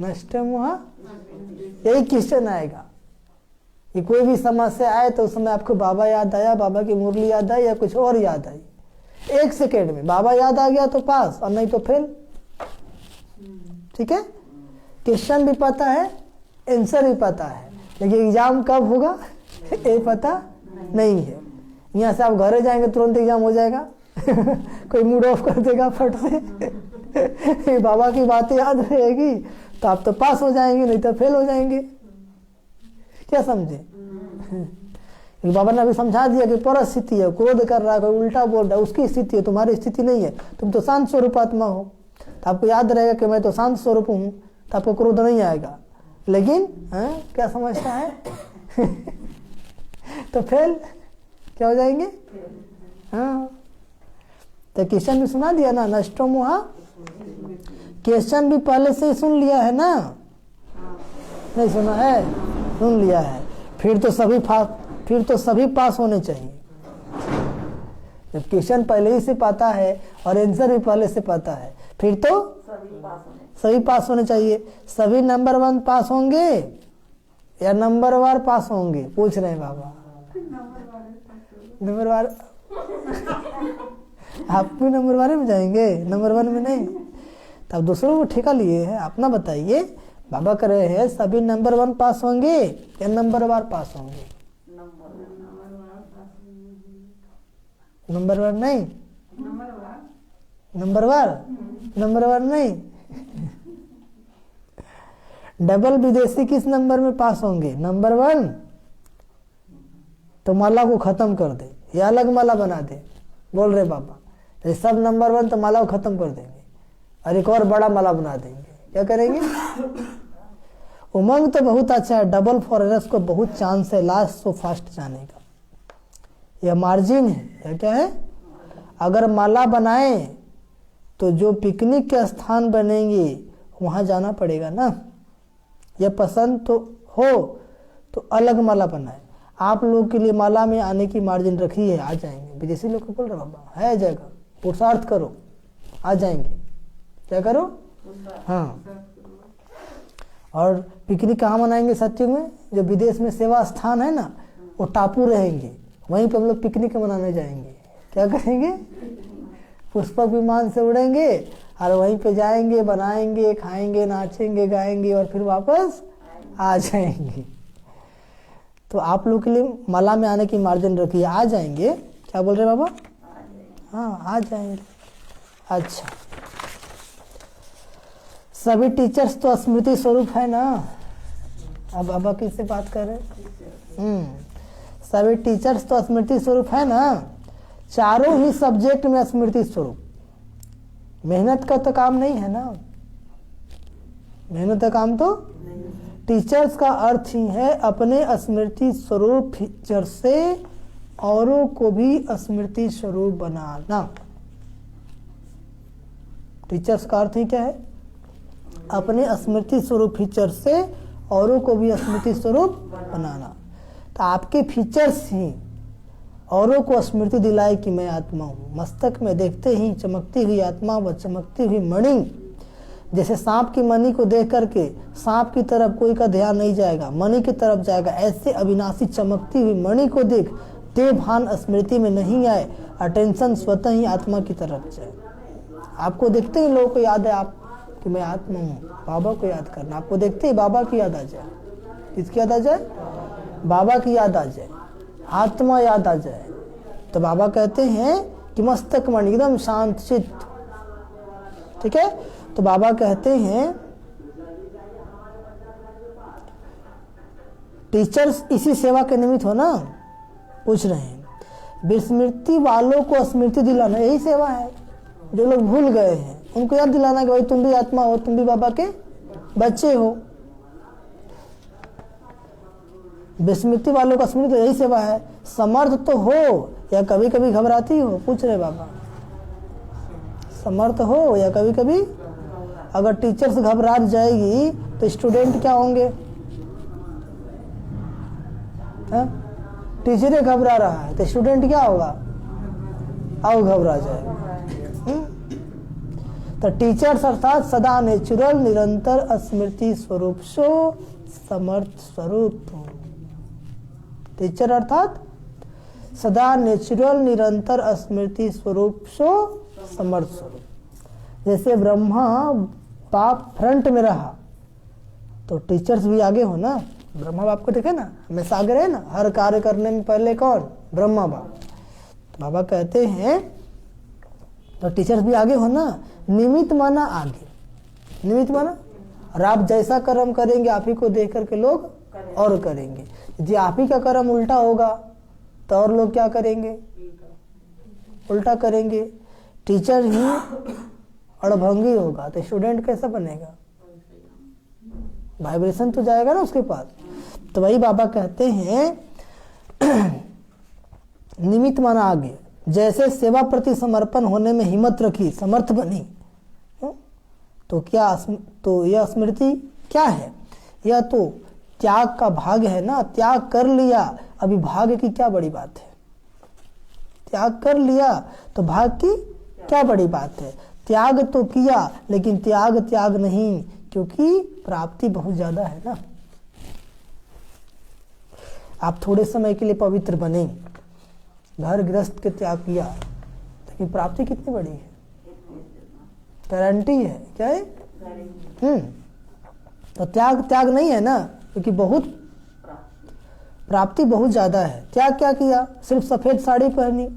नष्टो मोहा, यही क्वेश्चन आएगा कि कोई भी समस्या आए तो उस समय आपको बाबा याद आया, बाबा की मुरली याद आई या कुछ और याद आई, एक सेकेंड में बाबा याद आ गया तो पास और नहीं तो फेल। ठीक है, क्वेश्चन भी पता है, आंसर भी पता है, लेकिन एग्जाम कब होगा ये पता नहीं है। यहाँ से आप घरे जाएंगे तुरंत एग्जाम हो जाएगा कोई मूड ऑफ कर देगा फट से बाबा की बातें याद रहेगी तो आप तो पास हो जाएंगे, नहीं तो फेल हो जाएंगे। क्या समझे? बाबा ने अभी समझा दिया कि परिस्थिति है, क्रोध कर रहा है, कोई उल्टा बोल रहा है, उसकी स्थिति है, तुम्हारी स्थिति नहीं है। तुम तो शांत स्वरूप आत्मा हो, तो आपको याद रहेगा कि मैं तो शांत स्वरूप हूँ, तो आपको क्रोध नहीं आएगा। लेकिन क्या समझता है तो फेल क्या हो जाएंगे? हाँ, तो क्वेश्चन भी सुना दिया ना, नष्टो मोहा। क्वेश्चन भी पहले से ही सुन लिया है ना? नहीं सुना है? सुन लिया है। फिर तो सभी पास होने चाहिए। जब क्वेश्चन पहले ही से पता है और आंसर भी पहले से पता है, फिर तो सभी पास होने चाहिए। सभी नंबर 1 पास होंगे या नंबर वार पास होंगे? पूछ रहे हैं बाबा। नंबर वार आप भी नंबर वाले में जाएंगे, नंबर 1 में नहीं। तब दूसरों को ठेका लिए है, अपना बताइए। बाबा कह रहे हैं सभी नंबर 1 पास होंगे या नंबर वार पास होंगे? नंबर वार नहीं, नंबर वार नहीं। डबल विदेशी किस नंबर में पास होंगे? नंबर 1। तो माला को खत्म कर दे या अलग माला बना दे, बोल रहे बाबा। तो सब नंबर 1 तो माला को खत्म कर देंगे और एक और बड़ा माला बना देंगे। क्या करेंगे? उमंग तो बहुत अच्छा है, डबल फॉरेनर्स को बहुत चांस है लास्ट सो फास्ट जाने का। यह मार्जिन है। यह क्या है? अगर माला बनाए तो जो पिकनिक के स्थान बनेंगे वहां जाना पड़ेगा ना। यह पसंद तो हो तो अलग माला बनाए। आप लोग के लिए माला में आने की मार्जिन रखी है, आ जाएंगे। विदेशी लोग को बोल रहे बाबा है जगह, पुरुषार्थ करो, आ जाएंगे। क्या करो? हाँ। और पिकनिक कहाँ मनाएंगे सत्युग में? जो विदेश में सेवा स्थान है ना, वो टापू रहेंगे, वहीं पे हम लोग पिकनिक मनाने जाएंगे। क्या करेंगे? पुष्पक विमान से उड़ेंगे और वहीं पे जाएंगे, बनाएंगे, खाएंगे, नाचेंगे, गाएंगे और फिर वापस आ जाएंगे। तो आप लोग के लिए माला में आने की मार्जिन रखिए, आ जाएंगे। क्या बोल रहे बाबा? हाँ, आ जाएंगे। अच्छा, सभी टीचर्स तो स्मृति स्वरूप है ना? अब बाबा किससे बात कर रहे हैं? सभी टीचर्स तो स्मृति स्वरूप है ना? चारों ही सब्जेक्ट में स्मृति स्वरूप। मेहनत का तो काम नहीं है ना, मेहनत का काम तो टीचर्स का अर्थ ही है अपने स्मृति स्वरूप फीचर से औरों को भी स्मृति स्वरूप बनाना। टीचर्स का अर्थ ही क्या है? अपने स्मृति स्वरूप फीचर से औरों को भी स्मृति स्वरूप बनाना। तो आपके फीचर्स ही औरों को स्मृति दिलाए कि मैं आत्मा हूँ। मस्तक में देखते ही चमकती हुई आत्मा व चमकती हुई मणि। जैसे सांप की मणि को देख करके सांप की तरफ कोई का ध्यान नहीं जाएगा, मणि की तरफ जाएगा, ऐसे अविनाशी चमकती हुई मणि को देख देह भान स्मृति में नहीं आए, अटेंशन स्वतः ही आत्मा की तरफ जाए। आपको देखते ही लोगों को याद है आप कि मैं आत्मा हूँ, बाबा को याद करना। आपको देखते ही बाबा की याद आ जाए। किसकी याद आ जाए? बाबा की याद आ जाए, आत्मा याद आ जाए। तो बाबा कहते हैं कि मस्तक मन एकदम शांत चित्त। ठीक है? तो बाबा कहते हैं टीचर्स इसी सेवा के निमित्त हो ना? पूछ रहे हैं। विस्मृति वालों को स्मृति दिलाना यही सेवा है। जो लोग भूल गए हैं उनको याद दिलाना कि भाई तुम भी आत्मा हो, तुम भी बाबा के बच्चे हो। विस्मृति वालों का स्मृति यही सेवा है। समर्थ तो हो या कभी कभी घबराती हो? पूछ रहे बाबा। समर्थ हो या कभी कभी? अगर टीचर से घबरा जाएगी तो स्टूडेंट क्या होंगे? टीचर घबरा रहा है तो स्टूडेंट क्या होगा? आओ घबरा जाएगा। तो टीचर्स अर्थात सदा नेचुरल निरंतर स्मृति स्वरूप सो समर्थ स्वरूप। टीचर अर्थात सदा नेचुरल निरंतर स्मृति स्वरूप सो समर्थ स्वरूप। जैसे ब्रह्मा बाप फ्रंट में रहा तो टीचर्स भी आगे हो ना। ब्रह्मा बाप को देखे ना, हमेशा आगे रहे ना, हर कार्य करने में पहले कौन? ब्रह्मा बाप। तो बाबा कहते हैं तो टीचर्स भी आगे हो ना। निमित्त माना आगे, निमित्त माना, और आप जैसा कर्म करेंगे आप ही को देख करके लोग और करेंगे। यदि आप ही का कर्म उल्टा होगा तो और लोग क्या करेंगे? उल्टा करेंगे। टीचर ही अड़भंगी होगा तो स्टूडेंट कैसा बनेगा? वाइब्रेशन तो जाएगा ना उसके पास। तो वही बाबा कहते हैं निमित्त माना आगे, जैसे सेवा प्रति समर्पण होने में हिम्मत रखी, समर्थ बनी। तो क्या तो यह स्मृति क्या है? यह तो त्याग का भाग है ना। त्याग कर लिया, अभी भाग्य की क्या बड़ी बात है? त्याग कर लिया तो भाग की क्या बड़ी बात है? त्याग तो किया लेकिन त्याग त्याग नहीं, क्योंकि प्राप्ति बहुत ज्यादा है ना। आप थोड़े समय के लिए पवित्र बने, घर गृहस्थ के त्याग किया, लेकिन प्राप्ति कितनी बड़ी है? गारंटी है। क्या है? तो त्याग त्याग नहीं है ना, क्योंकि बहुत प्राप्ति बहुत ज्यादा है। त्याग क्या किया? सिर्फ सफेद साड़ी पहनी,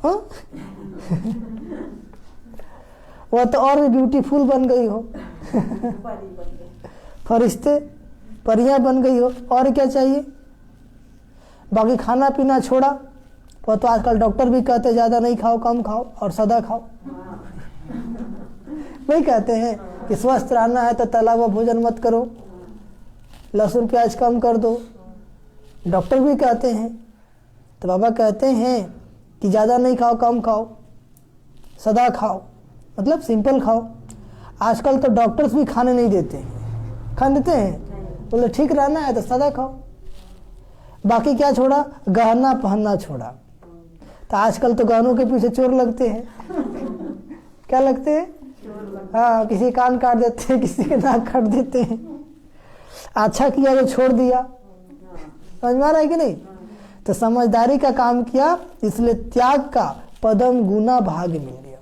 हाँ वह तो और भी ब्यूटीफुल बन गई हो फरिश्ते परियां बन गई हो, और क्या चाहिए? बाकी खाना पीना छोड़ा, वह तो आजकल डॉक्टर भी कहते ज्यादा नहीं खाओ, कम खाओ और सदा खाओ। नहीं कहते हैं कि स्वस्थ रहना है तो तला हुआ भोजन मत करो, लहसुन प्याज कम कर दो, डॉक्टर भी कहते हैं। तो बाबा कहते हैं कि ज़्यादा नहीं खाओ, कम खाओ, सदा खाओ, मतलब सिंपल खाओ। आजकल तो डॉक्टर्स भी खाने नहीं देते हैं, खाने देते हैं, बोले ठीक रहना है तो सदा खाओ। बाकी क्या छोड़ा? गहना पहनना छोड़ा। तो आजकल तो गहनों के पीछे चोर लगते हैं क्या लगते हैं? हाँ, किसी कान काट देते हैं, किसी के नाक काट देते हैं। अच्छा किया जो छोड़ दिया, समझ में आ रहा है कि नहीं? तो समझदारी का काम किया, इसलिए त्याग का पदम गुना भाग मिल गया।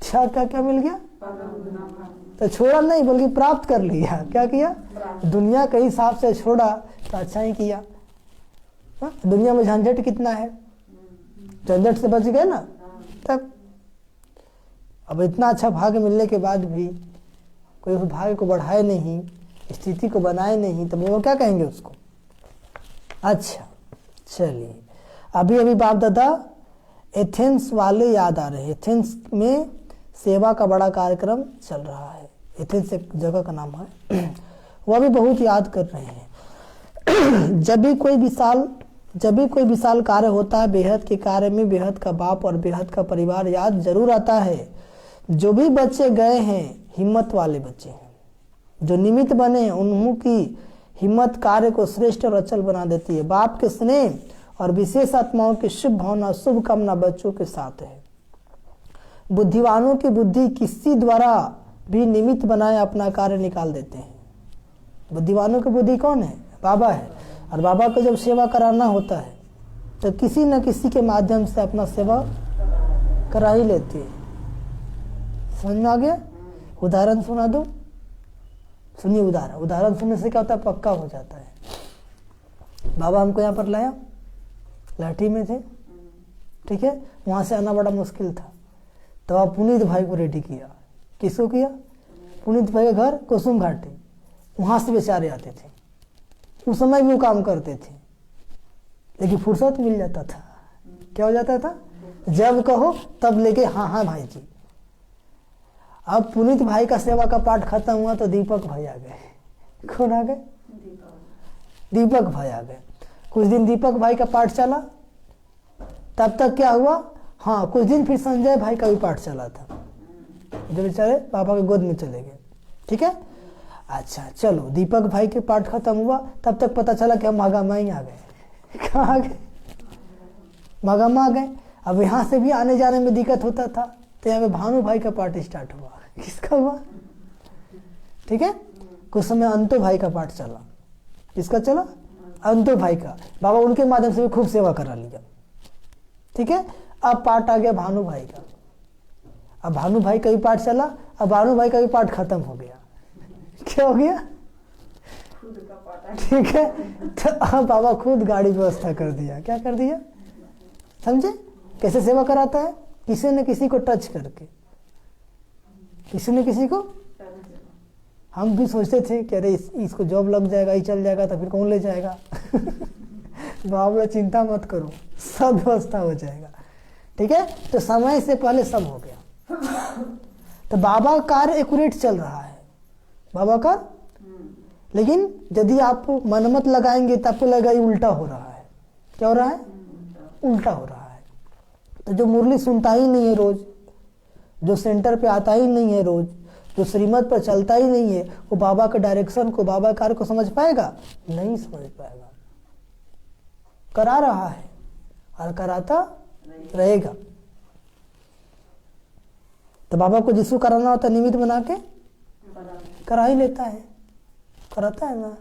त्याग का क्या मिल गया? तो छोड़ा नहीं बल्कि प्राप्त कर लिया। क्या किया? दुनिया के हिसाब से छोड़ा तो अच्छा ही किया। दुनिया में झंझट कितना है, झंझट से बच गए ना। तब अब इतना अच्छा भाग्य मिलने के बाद भी कोई उस भाग्य को बढ़ाए नहीं, स्थिति को बनाए नहीं, तो वो क्या कहेंगे उसको? अच्छा चलिए, अभी अभी बाप दादा एथेंस वाले याद आ रहे हैं। एथेंस में सेवा का बड़ा कार्यक्रम चल रहा है। एथेंस एक जगह का नाम है, वह भी बहुत याद कर रहे हैं। जब भी कोई विशाल कार्य होता है, बेहद के कार्य में बेहद का बाप और बेहद का परिवार याद जरूर आता है। जो भी बच्चे गए हैं हिम्मत वाले बच्चे हैं, जो निमित्त बने हैं, उन्हों की हिम्मत कार्य को श्रेष्ठ और अचल बना देती है। बाप के स्नेह और विशेष आत्माओं की शुभ भावना, शुभ कामना बच्चों के साथ है। बुद्धिवानों की बुद्धि किसी द्वारा भी निमित्त बनाए अपना कार्य निकाल देते हैं। बुद्धिवानों की बुद्धि कौन है? बाबा है। और बाबा को जब सेवा कराना होता है तो किसी न किसी के माध्यम से अपना सेवा करा ही लेते हैं। समझ में आ गया? उदाहरण सुना दो, सुनिए। उदाहरण सुनने से क्या होता है? पक्का हो जाता है। बाबा हमको यहाँ पर लाया, लाठी में थे, ठीक है, वहां से आना बड़ा मुश्किल था, तो आप पुनीत भाई को रेडी किया। किसको किया? पुनीत भाई का घर कुसुम घाटी, वहां से बेचारे आते थे। उस समय भी वो काम करते थे, लेकिन फुर्सत मिल जाता था। क्या हो जाता था? जब कहो तब लेके हाँ हाँ भाई जी। अब पुनीत भाई का सेवा का पाठ खत्म हुआ तो दीपक भाई आ गए। कौन आ गए? दीपक भाई आ गए। कुछ दिन दीपक भाई का पाठ चला, तब तक क्या हुआ? हाँ, कुछ दिन फिर संजय भाई का भी पाठ चला था, जो बेचारे पापा के गोद में चले गए। ठीक है, अच्छा चलो, दीपक भाई के पाठ खत्म हुआ, तब तक पता चला कि हम मागामा ही आ गए। कहाँ आ गए? मागामा आ गए। अब यहाँ से भी आने जाने में दिक्कत होता था, तो यहाँ पे भानु भाई का पाठ स्टार्ट हुआ। किसका हुआ? ठीक है, कुछ समय अंतो भाई का पाठ चला। किसका चला? अंतो भाई का। बाबा उनके माध्यम से भी खूब सेवा करा लिया। ठीक है, अब पाठ आ गया भानु भाई का। अब भानु भाई का भी पाठ चला, अब भानु भाई का भी पाठ खत्म हो गया। क्या हो गया? ठीक है, तो अब बाबा खुद गाड़ी व्यवस्था कर दिया। क्या कर दिया? समझे कैसे सेवा कराता है? किसी न किसी को टच करके, किसी न किसी को। हम भी सोचते थे कि अरे इसको जॉब लग जाएगा, ही चल जाएगा तो फिर कौन ले जाएगा। बाबा बोला चिंता मत करो, सब व्यवस्था हो जाएगा। ठीक है, तो समय से पहले सब हो गया। तो बाबा का कार्य एक्यूरेट चल रहा है, बाबा का। लेकिन यदि आप मन मत लगाएंगे तो आपको लगेगा ये उल्टा हो रहा है। क्या हो रहा है? उल्टा हो रहा है। तो जो मुरली सुनता ही नहीं है रोज, जो सेंटर पे आता ही नहीं है रोज, जो श्रीमत पर चलता ही नहीं है, वो बाबा के डायरेक्शन को, बाबा के कार्य को समझ पाएगा? नहीं समझ पाएगा। करा रहा है और कराता रहेगा। तो बाबा को जिसको कराना होता है निमित्त बना के करा ही लेता है, कराता है ना।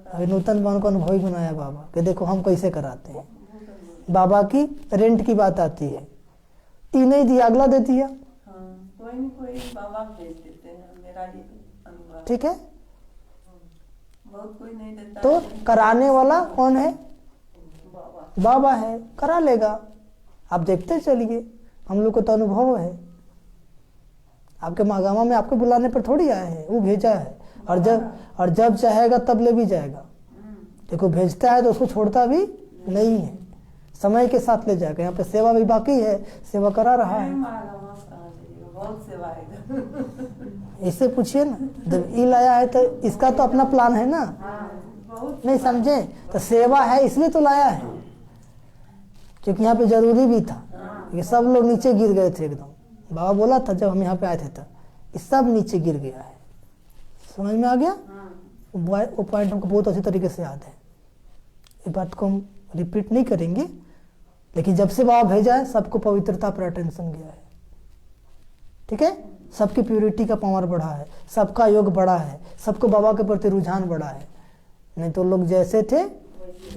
अभी नूतन भवन को अनुभवी बनाया बाबा कि देखो हम कैसे कराते हैं। बाबा की रेंट की बात आती है, तीन ही दिया, अगला दे दिया। कोई बाबा भेज देते हैं, मेरा ही अनुभव। ठीक है, बहुत कोई नहीं देता। तो कराने वाला कौन है? बाबा। बाबा है, करा लेगा। आप देखते चलिए, हम लोग को तो अनुभव है। आपके मागामा में आपके बुलाने पर थोड़ी आए हैं, वो भेजा है। और जब चाहेगा तब ले भी जाएगा। देखो भेजता है तो उसको छोड़ता भी नहीं है, समय के साथ ले जाएगा। यहाँ पे सेवा भी बाकी है, सेवा करा रहा है। बहुत सेवा है। इससे पूछिए ना, जब ई लाया है तो इसका तो अपना प्लान है ना। नहीं समझे? तो सेवा है इसलिए तो लाया है, क्योंकि यहाँ पे जरूरी भी था। ये सब लोग नीचे गिर गए थे एकदम। बाबा बोला था जब हम यहाँ पे आए थे, तो ये सब नीचे गिर गया है। समझ में आ गया? वो पॉइंट हमको बहुत अच्छी तरीके से याद है। ये बात को हम रिपीट नहीं करेंगे, लेकिन जब से बाबा भेजा है सबको पवित्रता पर अटेंशन गया है। ठीक है, सबकी प्योरिटी का पावर बढ़ा है, सबका योग बढ़ा है, सबको बाबा के प्रति रुझान बढ़ा है। नहीं तो लोग जैसे थे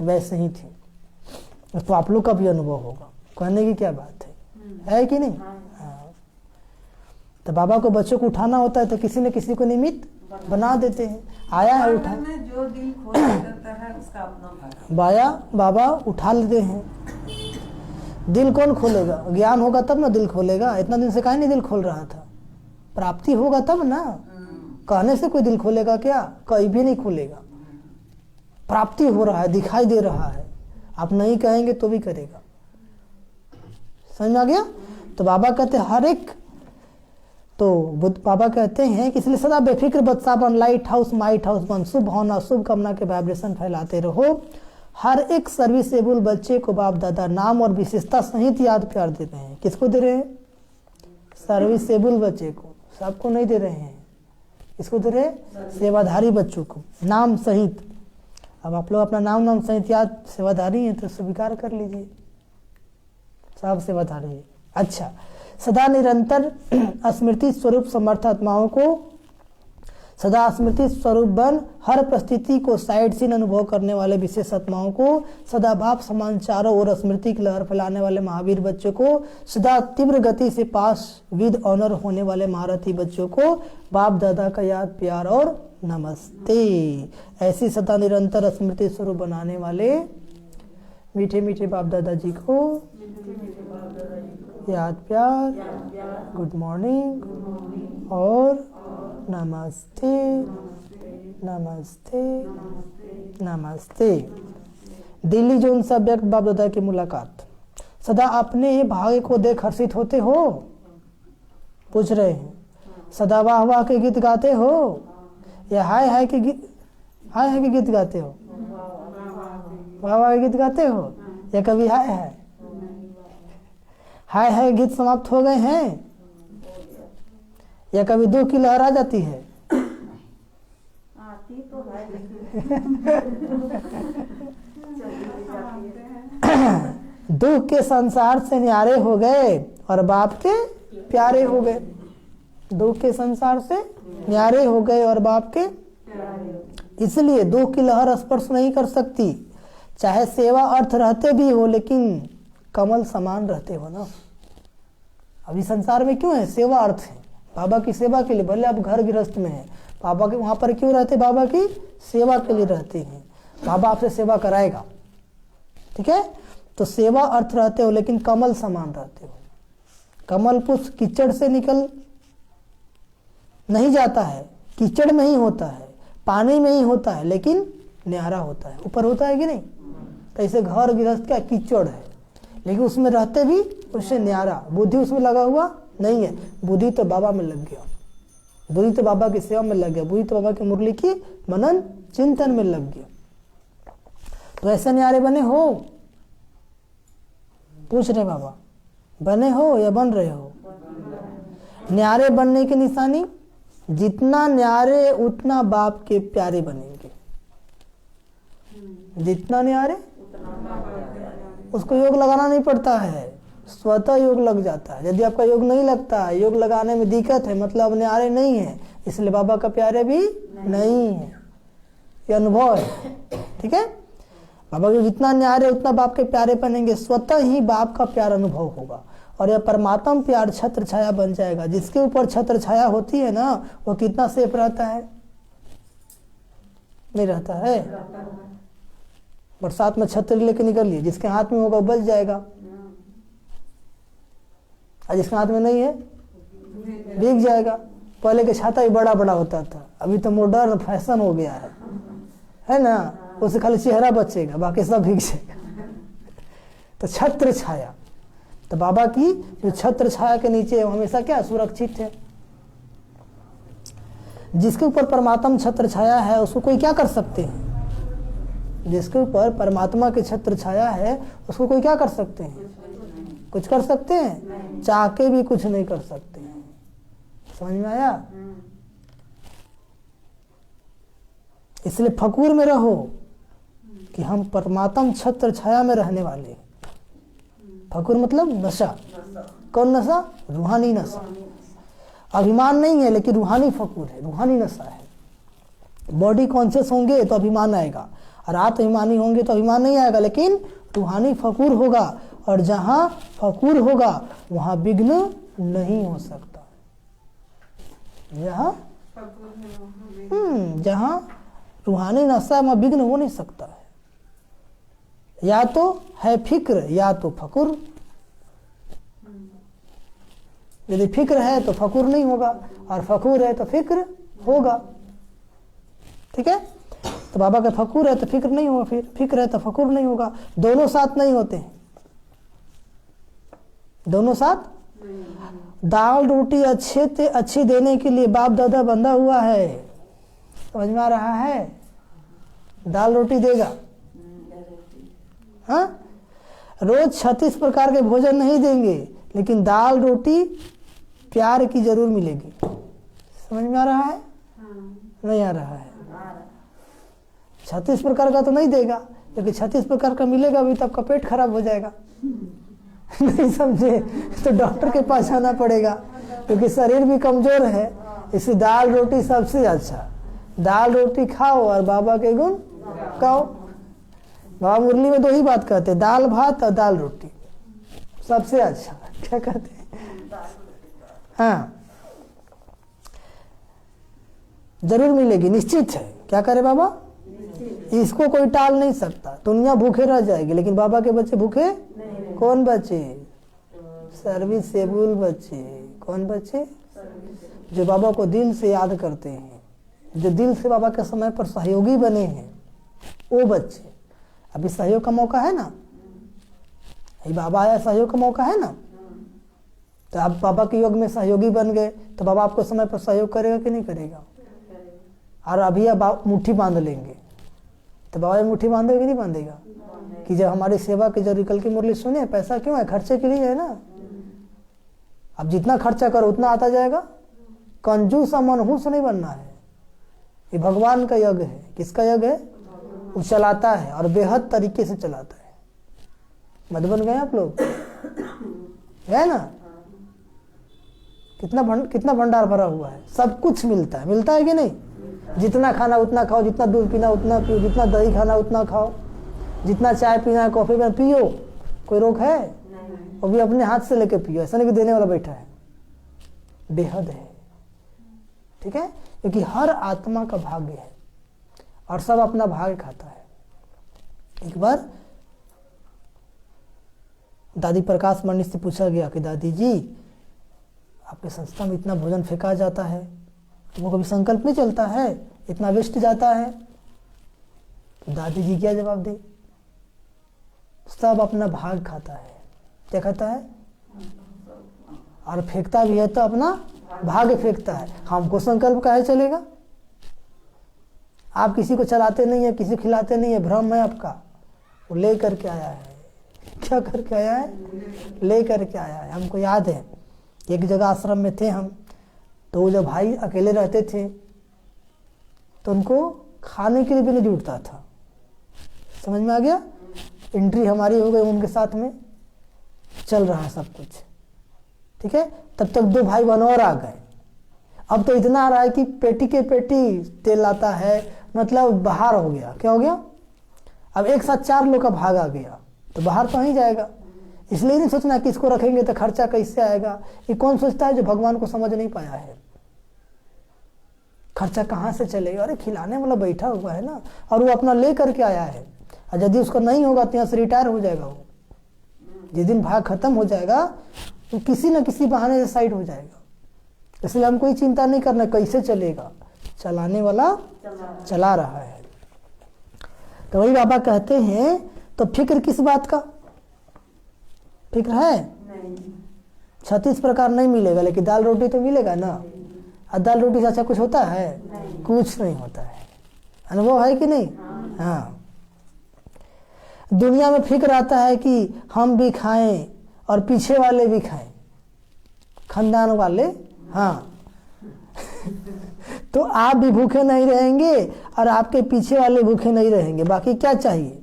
वैसे ही थे। तो आप लोग का भी अनुभव होगा, कहने की क्या बात है कि नहीं? हाँ। तो बाबा को बच्चों को उठाना होता है तो किसी न किसी को निमित्त बना देते हैं। आया है उठा, जो दिल खोल करता है उसका अपना बाबा उठा लेते हैं। दिल कौन खोलेगा? ज्ञान होगा तब ना दिल खोलेगा। इतना दिन से काहे नहीं दिल खोल रहा था? प्राप्ति होगा तब ना। कहने से कोई दिल खोलेगा क्या? कहीं भी नहीं खोलेगा। प्राप्ति हो रहा है, दिखाई दे रहा है। आप नहीं कहेंगे तो भी करेगा। समझ में आ गया? तो बाबा कहते हैं हर एक, तो बाबा कहते हैं कि इसलिए सदा बेफिक्र बदसा बन, लाइट हाउस माइट हाउस बन, शुभ भावना शुभ कामना के वाइब्रेशन फैलाते रहो। हर एक सर्विसेबल बच्चे को बाप दादा नाम और विशेषता सहित याद प्यार दे रहे हैं। किसको दे रहे हैं? सर्विसेबल बच्चे को, सबको नहीं दे रहे हैं। इसको दे रहे हैं सेवाधारी बच्चों को नाम सहित। अब आप लोग अपना नाम सहित याद सेवाधारी हैं तो स्वीकार कर लीजिए, सब सेवाधारी है। अच्छा, सदा निरंतर स्मृति स्वरूप समर्थ आत्माओं को सदा स्मृति स्वरूप बन हर परिस्थिति को साइड सीन अनुभव करने वाले विशेष आत्माओं को, सदा भाव समान चारों ओर स्मृति की लहर फैलाने वाले महावीर बच्चों को, सदा तीव्र गति से पास विद ऑनर होने वाले महारथी बच्चों को बाप दादा का याद प्यार और नमस्ते। ऐसी सदा निरंतर स्मृति स्वरूप बनाने वाले मीठे मीठे बाप दादा जी को याद प्यार, गुड मॉर्निंग और नमस्ते नमस्ते नमस्ते। दिल्ली जोन से व्यक्त बाप दादा की मुलाकात। सदा अपने भाग्य को देख हर्षित होते हो? पूछ रहे हैं। सदा वाह वाह के गीत गाते हो या हाय के गीत गाते हो? वाह वाह के गीत गाते हो या कभी हाय गीत समाप्त हो गए हैं या कभी दुख की लहर आ जाती है? आती तो है। दुख के संसार से न्यारे हो गए और बाप के प्यारे हो गए। दुख के संसार से न्यारे हो गए और बाप के, इसलिए दुख की लहर स्पर्श नहीं कर सकती, चाहे सेवा अर्थ रहते भी हो, लेकिन कमल समान रहते हो ना। अभी संसार में क्यों है? सेवा अर्थ है, बाबा की सेवा के लिए। भले आप घर गृहस्थ में हैं, बाबा के वहाँ पर क्यों रहते? बाबा की सेवा के लिए रहते हैं। बाबा आपसे सेवा कराएगा, ठीक है। तो सेवा अर्थ रहते हो, लेकिन कमल समान रहते हो। कमल पुष्प कीचड़ से निकल नहीं जाता है, कीचड़ में ही होता है, पानी में ही होता है, लेकिन न्यारा होता है, ऊपर होता है कि नहीं। तो ऐसे घर गृहस्थ क्या कीचड़ है, लेकिन उसमें रहते भी उससे न्यारा। बुद्धि उसमें लगा हुआ नहीं है, बुद्धि तो बाबा में लग गया, बुद्धि तो बाबा की सेवा में लग गया, बुद्धि तो बाबा की मुरली की मनन चिंतन में लग गया। तो ऐसे न्यारे बने हो? पूछ रहे बाबा, बने हो या बन रहे हो? न्यारे बनने की निशानी, जितना न्यारे उतना बाप के प्यारे बनेंगे। जितना न्यारे, उसको योग लगाना नहीं पड़ता है, स्वतः योग लग जाता है। यदि आपका योग नहीं लगता है, योग लगाने में दिक्कत है, मतलब न्यारे नहीं है, इसलिए बाबा का प्यारे भी नहीं है, ये अनुभव है, ठीक है। बाबा के जितना न्यारे उतना बाप के प्यारे बनेंगे, स्वतः ही बाप का प्यार अनुभव होगा। और यह परमात्म प्यार छत्र छाया बन जाएगा। जिसके ऊपर छत्र छाया होती है ना, वो कितना सेफ रहता है? नहीं रहता है। बरसात में छतरी लेके निकलिए, जिसके हाथ में होगा बच जाएगा, और जिसके हाथ में नहीं है भीग जाएगा। पहले के छाता ही बड़ा बड़ा होता था, अभी तो मॉडर्न फैशन हो गया है ना। उससे खाली चेहरा बचेगा, बाकी सब भीग जाएगा। तो छत्र छाया, तो बाबा की जो छत्र छाया के नीचे हमेशा क्या सुरक्षित है। जिसके ऊपर परमात्मा छत्र छाया है, उसको कोई क्या कर सकते हैं? जिसके ऊपर परमात्मा की छत्र छाया है, उसको कोई क्या कर सकते हैं? कुछ कर सकते हैं? चाह के भी कुछ नहीं कर सकते हैं। समझ में आया? इसलिए फकूर में रहो कि हम परमात्म छत्र छाया में रहने वाले। फकूर मतलब नशा। कौन नशा? रूहानी नशा। अभिमान नहीं है, लेकिन रूहानी फकूर है, रूहानी नशा है। बॉडी कॉन्शियस होंगे तो अभिमान आएगा, और आत्म अभिमानी होंगे तो अभिमान नहीं आएगा, लेकिन रूहानी फकूर होगा। और जहां फकूर होगा वहां विघ्न नहीं हो सकता। जहां रूहानी नशा में विघ्न हो नहीं सकता है। या तो है फिक्र या तो फकुर। यदि फिक्र है तो फकुर नहीं होगा, और फकुर है तो फिक्र होगा, ठीक है। तो बाबा का फकुर है तो फिक्र नहीं होगा, फिर फिक्र है तो फकुर नहीं होगा। दोनों साथ नहीं होते हैं, दोनों साथ। दाल रोटी अच्छी देने के लिए बाप दादा बंधा हुआ है, समझ में आ रहा है? दाल रोटी देगा, हाँ। रोज 36 प्रकार के भोजन नहीं देंगे, लेकिन दाल रोटी प्यार की जरूर मिलेगी। समझ में आ रहा है? नहीं आ रहा है? 36 प्रकार का तो नहीं देगा, क्योंकि 36 प्रकार का मिलेगा भी तो आपका पेट खराब हो जाएगा। नहीं समझे? तो डॉक्टर के पास जाना पड़ेगा, क्योंकि शरीर भी कमजोर है। इसलिए दाल रोटी सबसे अच्छा। दाल रोटी खाओ और बाबा के गुण गाओ। बाबा मुरली में 2 ही बात कहते हैं, दाल भात और दाल रोटी सबसे अच्छा। क्या कहते हैं? हाँ, जरूर मिलेगी, निश्चित है। क्या करे बाबा? इसको कोई टाल नहीं सकता। दुनिया भूखे रह जाएगी, लेकिन बाबा के बच्चे भूखे कौन बचे? सर्विसेबल बच्चे। कौन बच्चे? जो बाबा को दिल से याद करते हैं, जो दिल से बाबा के समय पर सहयोगी बने हैं, वो बच्चे। अभी सहयोग का मौका है ना, ये बाबा आया, सहयोग का मौका है ना। तो आप बाबा के योग में सहयोगी बन गए, तो बाबा आपको समय पर सहयोग करेगा कि नहीं करेगा? और अभी आप मुट्ठी बांध लेंगे, तो बाबा मुट्ठी बांधेगा कि नहीं बांधेगा? कि जब हमारी सेवा की जरूरी, कल की मुरली सुने, पैसा क्यों है? खर्चे के लिए है ना। अब जितना खर्चा करो उतना आता जाएगा। कंजूस और मनहूस नहीं बनना है। ये भगवान का यज्ञ है। किसका यज्ञ है? वो चलाता है और बेहद तरीके से चलाता है। मत बन गए आप लोग, है ना? कितना भंडार भरा हुआ है, सब कुछ मिलता है। मिलता है कि नहीं? जितना खाना उतना खाओ, जितना दूध पीना उतना पियो, जितना दही खाना उतना खाओ, जितना चाय पीना है कॉफी में पियो, कोई रोक है? वो भी अपने हाथ से लेके पियो, ऐसा नहीं कि देने वाला बैठा है। बेहद है। ठीक है, क्योंकि हर आत्मा का भाग्य है और सब अपना भाग्य खाता है। एक बार दादी प्रकाश मंडी से पूछा गया कि दादी जी आपके संस्था में इतना भोजन फेंका जाता है, तुमको कभी संकल्प नहीं चलता है, इतना वेस्ट जाता है? तो दादी जी क्या जवाब दी? सब अपना भाग खाता है। क्या खाता है? और फेंकता भी है तो अपना भाग्य फेंकता है। हमको संकल्प काहे चलेगा? आप किसी को चलाते नहीं है, किसी को खिलाते नहीं है, भ्रम है आपका। वो ले करके आया है। क्या करके आया है? ले करके आया है। हमको याद है एक जगह आश्रम में थे हम, तो वो जब भाई अकेले रहते थे तो उनको खाने के लिए भी नहीं जुटता था। समझ में आ गया? एंट्री हमारी हो गई उनके साथ में, चल रहा है सब कुछ, ठीक है। तब तक 2 भाई बहन और आ गए। अब तो इतना आ रहा है कि पेटी के पेटी तेल आता है, मतलब बाहर हो गया। क्या हो गया? अब एक साथ 4 लोग का भाग आ गया तो बाहर तो नहीं जाएगा। इसलिए नहीं सोचना कि इसको रखेंगे तो खर्चा कैसे आएगा। ये कौन सोचता है? जो भगवान को समझ नहीं पाया है। खर्चा कहाँ से चलेगा? अरे खिलाने वाला बैठा हुआ है ना, और वो अपना ले करके आया है। और यदि उसका नहीं होगा तो यहाँ से रिटायर हो जाएगा। वो जिस दिन भाग खत्म हो जाएगा तो किसी न किसी बहाने से साइड हो जाएगा। इसलिए हम कोई चिंता नहीं करना कैसे चलेगा, चलाने वाला चला रहा है। तो वही बाबा कहते हैं, तो फिक्र किस बात का? फिक्र है? 36 प्रकार नहीं मिलेगा, लेकिन दाल रोटी तो मिलेगा ना। और दाल रोटी से अच्छा कुछ होता है? कुछ नहीं होता है। अनुभव है कि नहीं? हाँ। दुनिया में फिक्र आता है कि हम भी खाएं और पीछे वाले भी खाएं, खानदान वाले। हाँ तो आप भी भूखे नहीं रहेंगे और आपके पीछे वाले भूखे नहीं रहेंगे। बाकी क्या चाहिए?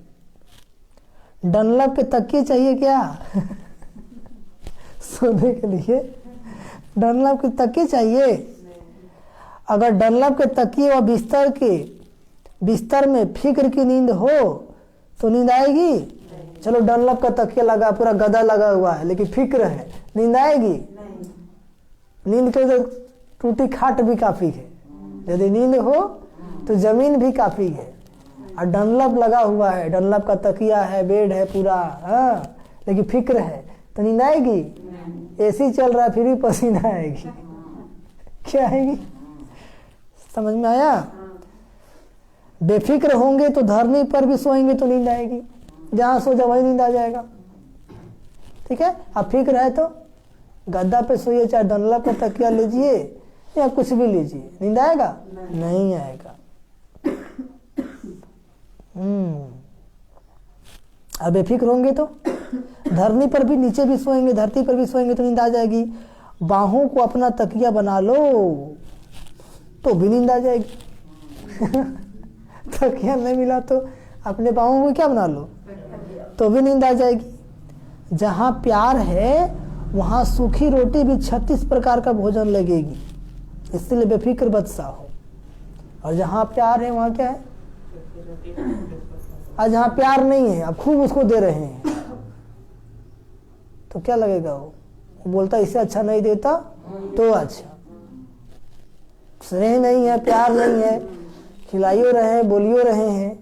डनलप के तकिए चाहिए क्या? सोने के लिए डनलप के तकिए चाहिए? अगर डनलप के तकिए व बिस्तर में फिक्र की नींद हो तो नींद आएगी? चलो डनलप का तकिया लगा, पूरा गदा लगा हुआ है, लेकिन फिक्र है, नींद आएगी? नींद के लिए टूटी खाट भी काफी है। यदि नींद हो तो जमीन भी काफी है। और डनलप लगा हुआ है, डनलप का तकिया है, बेड है पूरा, हाँ, लेकिन फिक्र है तो नींद आएगी? एसी चल रहा है फिर भी पसीना आएगी। क्या आएगी? समझ में आया? बेफिक्र होंगे तो धरने पर भी सोएंगे तो नींद आएगी, जहां सो जाओ वही नींद आ जाएगा, ठीक है। अब फिक्र है तो गद्दा पे सोइए, चाहे डनलप का तकिया लीजिए या कुछ भी लीजिए, नींद आएगा? नहीं आएगा। अब बेफिक्र होंगे तो धरनी पर भी, नीचे भी सोएंगे, धरती पर भी सोएंगे तो नींद आ जाएगी। बाहों को अपना तकिया बना लो तो भी नींद आ जाएगी। तकिया नहीं मिला तो अपने बाहों को क्या बना लो तो भी नींद आ जाएगी। जहाँ प्यार है वहाँ सूखी रोटी भी 36 प्रकार का भोजन लगेगी, इसलिए बेफिक्र बदसा हो। और जहाँ प्यार है वहाँ क्या है? और जहाँ प्यार नहीं है, अब खूब उसको दे रहे हैं तो क्या लगेगा? वो बोलता इससे अच्छा नहीं देता तो अच्छा। स्नेह नहीं है, प्यार नहीं है, खिलाइयो रहे हैं, बोलियो रहे हैं,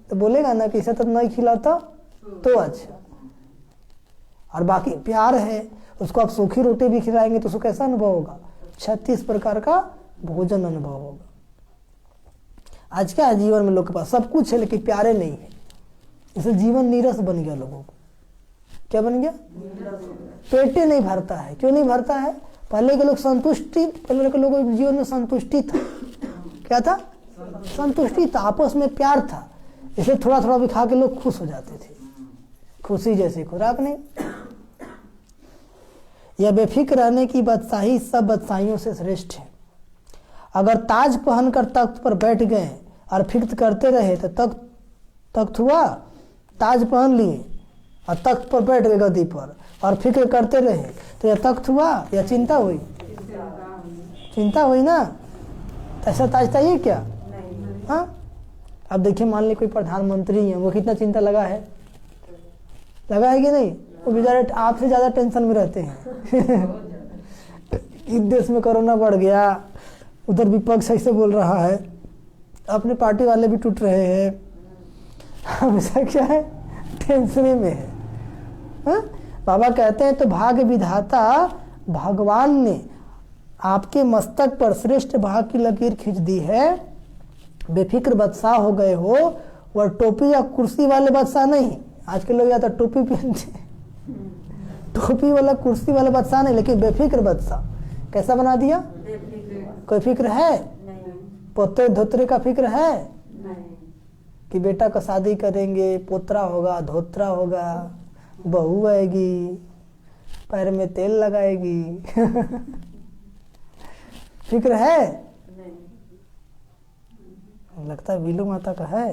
तो बोलेगा ना कि इसे तो नहीं खिलाता तो अच्छा। और बाकी प्यार है, उसको आप सूखी रोटी भी खिलाएंगे तो उसको कैसा अनुभव होगा? 36 प्रकार का भोजन अनुभव होगा। आज क्या है जीवन में लोग के पास सब कुछ है लेकिन प्यारे नहीं है, इसलिए जीवन नीरस बन गया लोगों को। क्या बन गया? पेटे नहीं भरता है। क्यों नहीं भरता है? पहले के लोग संतुष्टि, पहले के लोगों के जीवन में संतुष्टि था। क्या था? संतुष्टि था, आपस में प्यार था, इसलिए थोड़ा थोड़ा भी खा के लोग खुश हो जाते थे। खुशी जैसी खुराक नहीं। यह बेफिक्र रहने की बादशाही सब बादशाहियों से श्रेष्ठ है। अगर ताज पहनकर तख्त पर बैठ गए और फिक्र करते रहे तो तख्त हुआ? ताज पहन लिए और तख्त पर बैठ गए गद्दी पर और फिक्र करते रहे तो यह तख्त हुआ या चिंता हुई? चिंता हुई ना। तो ऐसा ताज चाहिए क्या? हाँ। अब देखिए मान लीजिए कोई प्रधानमंत्री है, वो कितना चिंता लगा है कि नहीं? वो बेचारे आपसे ज्यादा टेंशन में रहते हैं। इस देश में कोरोना बढ़ गया, उधर विपक्ष ऐसे बोल रहा है, अपने पार्टी वाले भी टूट रहे हैं, हमेशा क्या है, टेंशन में है। हा? बाबा कहते हैं तो भाग्य विधाता भगवान ने आपके मस्तक पर श्रेष्ठ भाग की लकीर खींच दी है। बेफिक्र बादशाह हो गए हो, वह टोपी या कुर्सी वाले बादशाह नहीं। आज के लोग या तो टोपी पहनते, टोपी वाला कुर्सी वाला बादशाह नहीं, लेकिन बेफिक्र बादशाह। कैसा बना दिया? कोई फिक्र है? पोते धोत्रे का फिक्र है कि बेटा का शादी करेंगे, पोतरा होगा, धोत्रा होगा, बहू आएगी, पैर में तेल लगाएगी। फिक्र है? लगता है बीलू माता का है।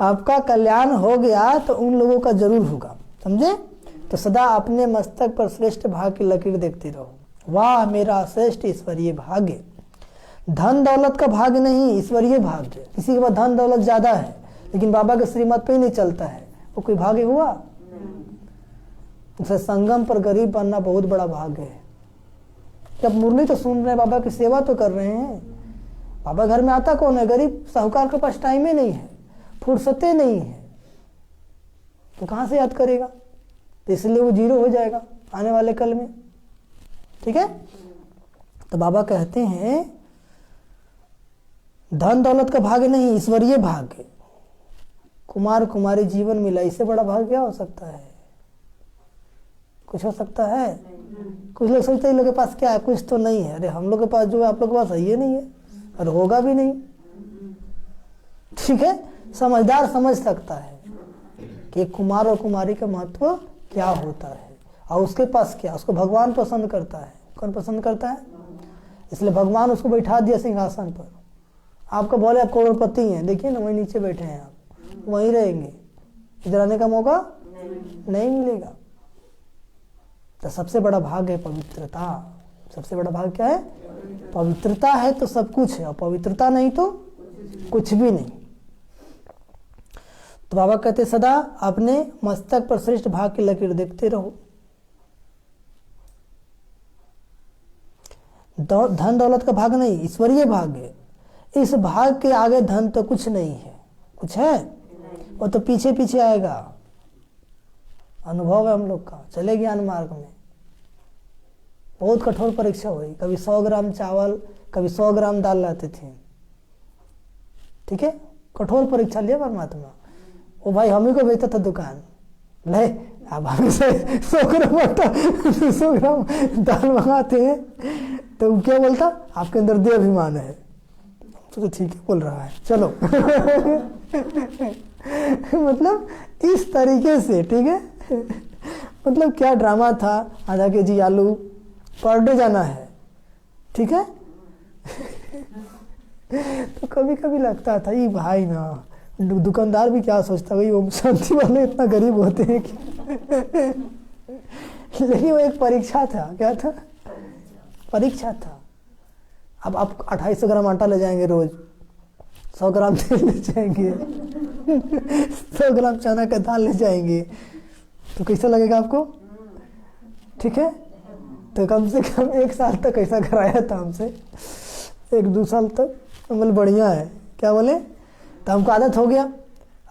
आपका कल्याण हो गया तो उन लोगों का जरूर होगा, समझे? तो सदा अपने मस्तक पर श्रेष्ठ भाग्य की लकीर देखते रहो। वाह मेरा श्रेष्ठ ईश्वरीय भाग्य। धन दौलत का भाग्य नहीं, ईश्वरीय भाग्य। किसी के पास धन दौलत ज्यादा है लेकिन बाबा के श्रीमत पे ही नहीं चलता है, वो कोई भाग्य हुआ? उसे संगम पर गरीब बनना बहुत बड़ा भाग्य है। जब मुरली तो सुन रहे हैं, बाबा की सेवा तो कर रहे हैं। बाबा घर में आता कौन है? गरीब साहूकार के पास टाइम ही नहीं है, फुर्सतें नहीं है, तो कहाँ से याद करेगा? तो इसलिए वो जीरो हो जाएगा आने वाले कल में। ठीक है? तो बाबा कहते हैं धन दौलत का भाग्य नहीं, ईश्वरीय भाग्य। कुमार कुमारी जीवन मिला, इससे बड़ा भाग्य क्या हो सकता है? कुछ हो सकता है? कुछ लोग सोचते हैं इन लोगों के पास क्या है, कुछ तो नहीं है। अरे हम लोग के पास जो है आप लोग के पास है ये नहीं है, और होगा भी नहीं। ठीक है? समझदार समझ सकता है कि कुमार और कुमारी का महत्व क्या होता है, और उसके पास क्या, उसको भगवान पसंद करता है। कौन पसंद करता है? इसलिए भगवान उसको बैठा दिया सिंहासन पर। आपको बोले आप करोड़पति हैं, देखिए ना वहीं नीचे बैठे हैं, आप वहीं रहेंगे, इधर आने का मौका नहीं मिलेगा। तो सबसे बड़ा भाग है पवित्रता। सबसे बड़ा भाग क्या है? पवित्रता है तो सब कुछ है, और पवित्रता नहीं तो कुछ भी नहीं। तो बाबा कहते सदा अपने मस्तक पर श्रेष्ठ भाग की लकीर देखते रहो। धन दौलत का भाग नहीं, ईश्वरीय भाग है। इस भाग के आगे धन तो कुछ नहीं है। कुछ है? वो तो पीछे पीछे आएगा। अनुभव है हम लोग का, चले ज्ञान मार्ग में बहुत कठोर परीक्षा हुई। कभी 100 ग्राम चावल, कभी 100 ग्राम दाल लाते थे। ठीक है? कठोर परीक्षा लिया परमात्मा। वो भाई हम ही को भेजता था दुकान, ले अब हम 100 ग्राम आटा 200 ग्राम दाल मंगाते हैं, तो वो क्या बोलता? आपके अंदर देह अभिमान है। तो ठीक है बोल रहा है, चलो। मतलब इस तरीके से, ठीक है? मतलब क्या ड्रामा था। आधा केजी आलू पर डे जाना है, ठीक है? तो कभी कभी लगता था ये भाई ना, दुकानदार भी क्या सोचता भाई ओम शांति वाले इतना गरीब होते हैं कि। लेकिन वो एक परीक्षा था। क्या था? परीक्षा था। अब आप 250 ग्राम आटा ले जाएंगे रोज, 100 ग्राम तेल ले जाएंगे, 100 ग्राम चना का दाल ले जाएंगे, तो कैसा लगेगा आपको? ठीक है? तो कम से कम 1 साल तक ऐसा कराया था हमसे, 1-2 साल तक। मतलब बढ़िया है। क्या बोले? तो हमको आदत हो गया।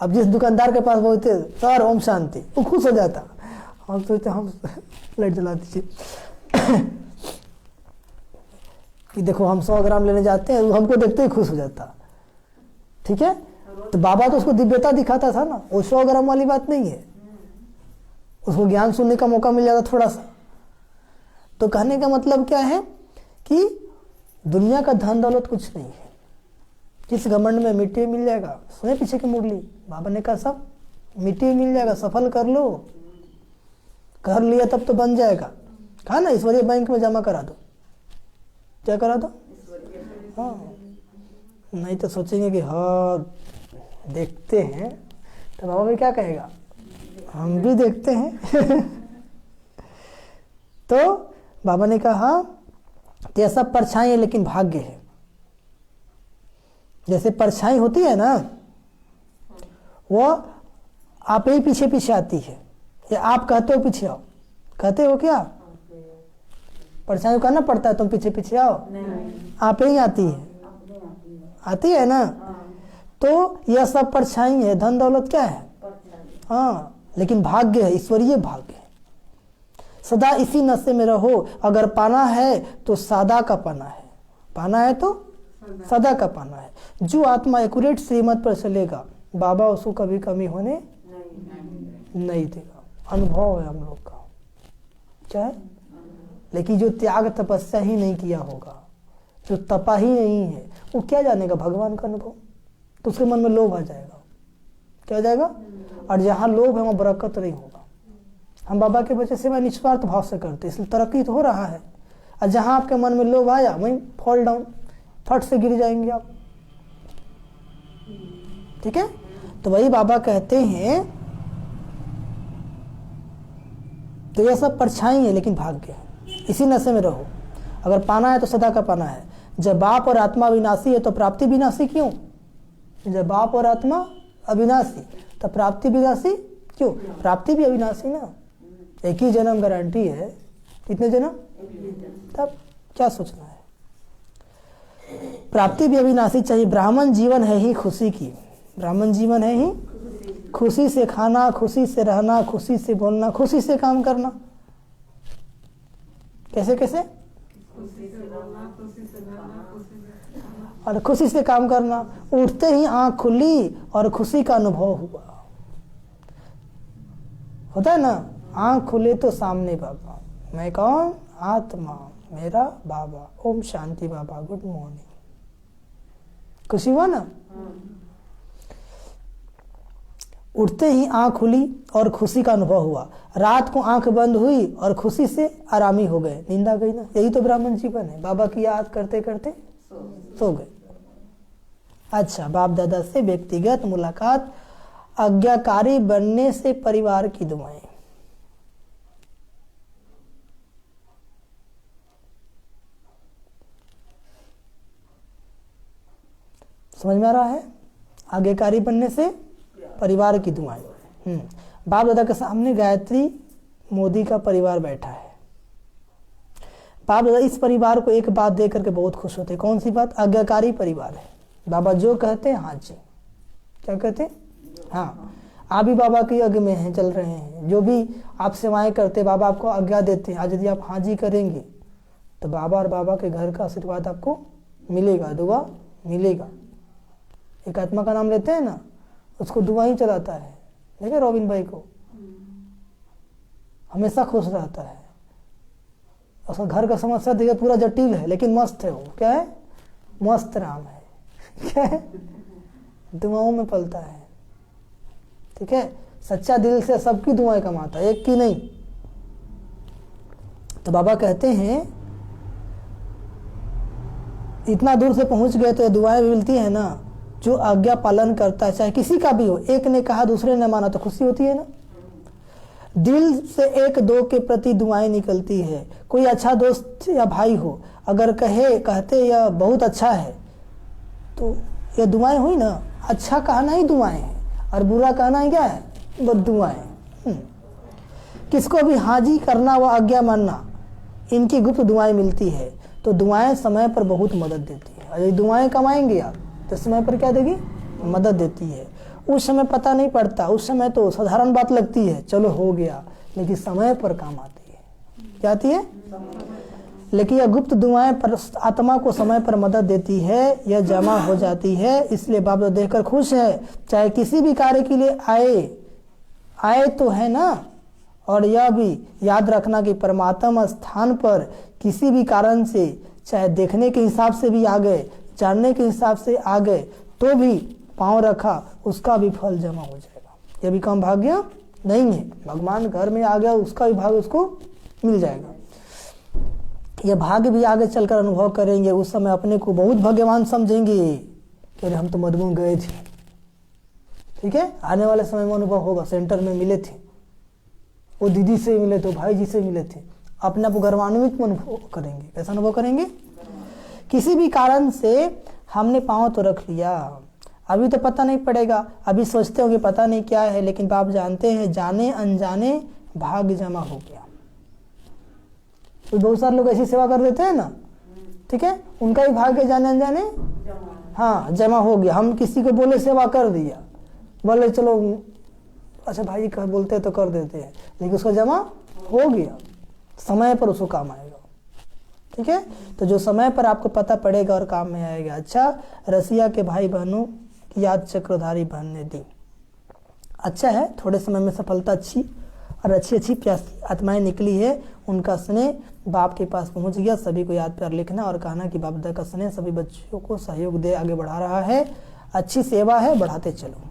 अब जिस दुकानदार के पास बोलते सर ओम शांति, वो खुश हो जाता। हम सोचते हम लाइट जला दीजिए कि देखो हम 100 ग्राम लेने जाते हैं, हमको देखते ही खुश हो जाता। ठीक है? तो बाबा तो उसको दिव्यता दिखाता था ना, वो 100 ग्राम वाली बात नहीं है। उसको ज्ञान सुनने का मौका मिल जाता थोड़ा सा। तो कहने का मतलब क्या है कि दुनिया का धन दौलत कुछ नहीं है। जिस घमंड में मिट्टी मिल जाएगा, सुने पीछे की मुरली, बाबा ने कहा सब मिट्टी मिल जाएगा, सफल कर लो। कर लिया तब तो बन जाएगा। कहा ना ईश्वरीय बैंक में जमा करा दो। क्या करा दो? हाँ, नहीं तो सोचेंगे कि हाँ देखते हैं, तो बाबा भी क्या कहेगा? हम भी देखते हैं। तो बाबा ने कहा कि यह सब परछाई है लेकिन भाग्य है। जैसे परछाई होती है ना, वो आप ही पीछे पीछे आती है, या आप कहते हो पीछे आओ। कहते हो क्या? परछाई करना पड़ता है, तुम पीछे पीछे आओ, आप ही आती है, आती है ना। तो यह सब परछाई है, धन दौलत क्या है? हाँ, लेकिन भाग्य है, ईश्वरीय भाग्य है। सदा इसी नशे में रहो। अगर पाना है तो सादा का पाना है, पाना है तो सदा का पाना है। जो आत्मा एक्यूरेट श्रीमत पर चलेगा, बाबा उसको कभी कमी होने नहीं देगा। अनुभव है हम लोग का, क्या है? लेकिन जो त्याग तपस्या ही नहीं किया होगा, जो तपा ही नहीं है, वो क्या जानेगा भगवान का अनुभव? तो उसके मन में लोभ आ जाएगा, क्या आ जाएगा? और जहाँ लोभ है वहाँ बरकत नहीं होगा। हम बाबा के बच्चे सेवा निस्वार्थ भाव से करते, इसलिए तरक्की तो हो रहा है। और जहाँ आपके मन में लोभ आया वहीं फॉल डाउन, फट से गिर जाएंगे आप। ठीक है, तो वही बाबा कहते हैं, तो यह सब परछाई है लेकिन भाग्य है। इसी नशे में रहो। अगर पाना है तो सदा का पाना है। जब बाप और आत्मा अविनाशी है तो प्राप्ति विनाशी क्यों? जब बाप और आत्मा अविनाशी तो प्राप्ति विनाशी क्यों? प्राप्ति भी अविनाशी ना, एक ही जन्म गारंटी है। कितने जन्म? तब क्या सोचना है? प्राप्ति भी अविनाशी चाहिए। ब्राह्मण जीवन है ही खुशी की, ब्राह्मण जीवन है ही खुशी से खाना, खुशी से रहना, खुशी से बोलना, खुशी से काम करना। कैसे कैसे? और खुशी से काम करना। उठते ही आंख खुली और खुशी का अनुभव हुआ। होता है ना, आंख खुले तो सामने बाबा, मैं कौन? आत्मा, मेरा बाबा। ओम शांति बाबा, गुड मॉर्निंग। खुशी हुआ ना। उठते ही आंख खुली और खुशी का अनुभव हुआ। रात को आंख बंद हुई और खुशी से आरामी हो गए, नींद आ गई ना। यही तो ब्राह्मण जीवन है। बाबा की याद करते करते सो गए। अच्छा, बाप दादा से व्यक्तिगत मुलाकात। आज्ञाकारी बनने से परिवार की दुआएं। समझ में आ रहा है? आज्ञाकारी बनने से परिवार की दुआएं। बाप दादा के सामने गायत्री मोदी का परिवार बैठा है। बाप दादा इस परिवार को एक बात दे करके बहुत खुश होते। कौन सी बात? आज्ञाकारी परिवार है। बाबा जो कहते हैं हाँ जी। क्या कहते हैं? हाँ। आप भी बाबा की आज्ञा में हैं, चल रहे हैं। जो भी आप सेवाएं करते, बाबा आपको आज्ञा देते हैं। आज यदि आप हाँ जी करेंगे तो बाबा और बाबा के घर का आशीर्वाद आपको मिलेगा, दुआ मिलेगा। एक आत्मा का नाम लेते हैं ना, उसको दुआ ही चलाता है। देखिए रोबिन भाई को, हमेशा खुश रहता है। उसका घर का समस्या देखिए पूरा जटिल है लेकिन मस्त है। वो क्या है? मस्त राम है। क्या है? दुआओं में पलता है। ठीक है, सच्चा दिल से सबकी दुआएं कमाता है, एक की नहीं। तो बाबा कहते हैं इतना दूर से पहुंच गए तो ये दुआएं मिलती है ना। जो आज्ञा पालन करता है, चाहे किसी का भी हो, एक ने कहा दूसरे ने माना तो खुशी होती है ना। दिल से एक दो के प्रति दुआएं निकलती है। कोई अच्छा दोस्त या भाई हो, अगर कहते यह बहुत अच्छा है तो ये दुआएं हुई ना। अच्छा कहना ही दुआएं है और बुरा कहना ही क्या है? बद्दुआएं। किसको भी हाजी करना व आज्ञा मानना, इनकी गुप्त दुआएं मिलती है। तो दुआएं समय पर बहुत मदद देती है। अगर दुआएं कमाएंगे आप तो समय पर क्या देगी? मदद देती है। उस समय पता नहीं पड़ता, उस समय तो साधारण बात लगती है, चलो हो गया, लेकिन समय पर काम आती है। क्या आती है? लेकिन यह गुप्त दुआएं पर आत्मा को समय पर मदद देती है, यह जमा हो जाती है। इसलिए बाबा देखकर खुश है। चाहे किसी भी कार्य के लिए आए तो है ना। और यह भी याद रखना कि परमात्मा स्थान पर किसी भी कारण से, चाहे देखने के हिसाब से भी आ गए, जानने के हिसाब से आ गए, तो भी पांव रखा, उसका भी फल जमा हो जाएगा। यह भी कम भाग्य नहीं है। भगवान घर में आ गया, उसका भी भाग्य उसको मिल जाएगा। यह भाग्य भी आगे चलकर अनुभव करेंगे। उस समय अपने को बहुत भाग्यवान समझेंगे कि हम तो मधुबन गए थे। ठीक है, आने वाले समय में अनुभव होगा। सेंटर में मिले थे, वो दीदी से मिले थे, भाई जी से मिले थे। अपने आप को गर्वान्वित अनुभव करेंगे। कैसा अनुभव करेंगे? किसी भी कारण से हमने पांव तो रख लिया, अभी तो पता नहीं पड़ेगा, अभी सोचते होंगे पता नहीं क्या है, लेकिन बाप जानते हैं, जाने अनजाने भाग्य जमा हो गया। तो बहुत सारे लोग ऐसी सेवा कर देते हैं ना, ठीक है, उनका भी भाग्य जाने अनजाने हाँ जमा हो गया। हम किसी को बोले सेवा कर दिया, बोले चलो अच्छा भाई जी कह बोलते हैं तो कर देते हैं, लेकिन उसका जमा हो गया, समय पर उसको काम आएगा। ठीक है, तो जो समय पर आपको पता पड़ेगा और काम में आएगा। अच्छा, रसिया के भाई बहनों की याद चक्रधारी बहन ने दी। अच्छा है, थोड़े समय में सफलता अच्छी और अच्छी अच्छी प्यासी आत्माएं निकली है, उनका स्नेह बाप के पास पहुंच गया। सभी को याद प्यार लिखना और कहना कि बाप दादा का स्नेह सभी बच्चों को सहयोग दे आगे बढ़ा रहा है, अच्छी सेवा है, बढ़ाते चलो।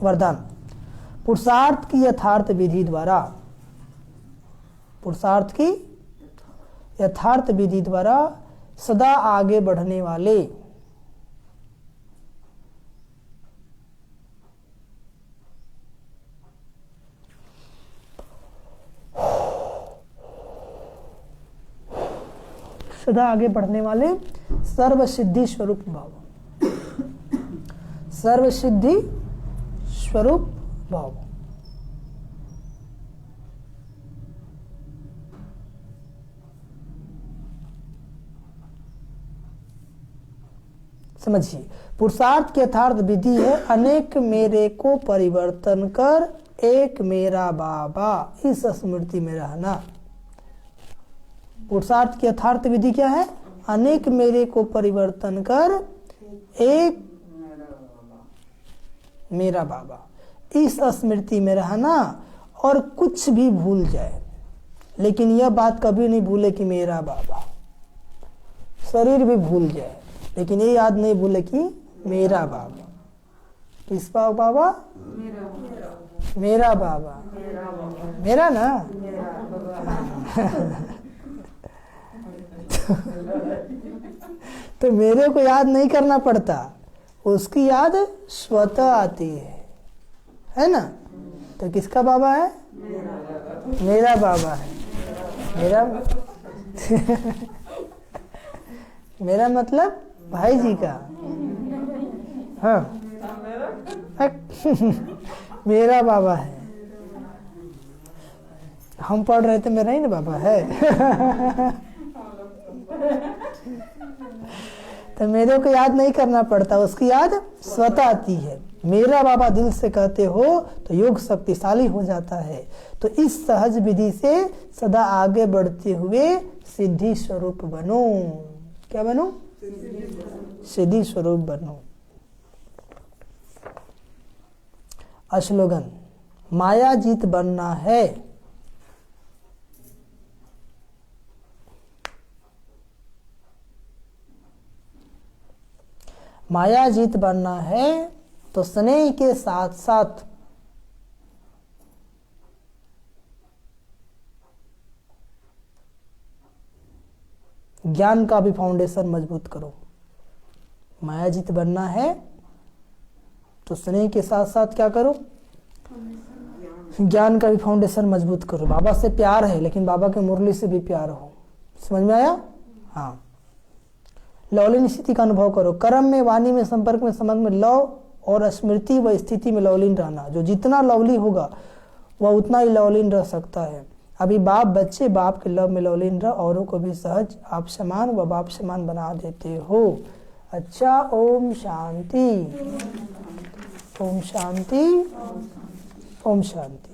वरदान, पुरुषार्थ की यथार्थ विधि द्वारा, पुरुषार्थ की यथार्थ विधि द्वारा सदा आगे बढ़ने वाले सदा आगे बढ़ने वाले सर्व सिद्धि स्वरूप भाव, सर्व सिद्धि स्वरूप भाव। समझिए, पुरुषार्थ की यथार्थ विधि है अनेक मेरे को परिवर्तन कर एक मेरा बाबा इस स्मृति में रहना। पुरुषार्थ की यथार्थ विधि क्या है? अनेक मेरे को परिवर्तन कर एक मेरा बाबा इस स्मृति में रहना। और कुछ भी भूल जाए, लेकिन यह बात कभी नहीं भूले कि मेरा बाबा। शरीर भी भूल जाए, लेकिन ये याद नहीं भूले कि मेरा बाबा। किसका बाबा? मेरा बाबा। मेरा ना तो मेरे को याद नहीं करना पड़ता, उसकी याद स्वतः आती है ना। तो किसका बाबा है? मेरा बाबा है। मेरा मेरा मतलब भाई जी का। हाँ मेरा बाबा है। हम पढ़ रहे थे, मेरा ही ना बाबा है। तो मेरे को याद नहीं करना पड़ता, उसकी याद स्वतः आती है। मेरा बाबा दिल से कहते हो तो योग शक्तिशाली हो जाता है। तो इस सहज विधि से सदा आगे बढ़ते हुए सिद्धि स्वरूप बनो। क्या बनो? सिद्धि स्वरूप बनो। श्लोगन, माया जीत बनना है माया जीत बनना है तो स्नेह के साथ साथ ज्ञान का भी फाउंडेशन मजबूत करो। माया जीत बनना है तो स्नेह के साथ साथ क्या करो? ज्ञान का भी फाउंडेशन मजबूत करो। बाबा से प्यार है, लेकिन बाबा के मुरली से भी प्यार हो। समझ में आया? हाँ। लवलीन स्थिति का अनुभव करो। कर्म में, वाणी में, संपर्क में, संबंध में लव और स्मृति व स्थिति में लवलीन रहना। जो जितना लवली होगा वह उतना ही लवलीन रह सकता है। अभी बाप बच्चे बाप के लव में लवलीन रह, औरों को भी सहज आप समान व बाप समान बना देते हो। अच्छा, ओम शांति, ओम शांति, ओम शांति।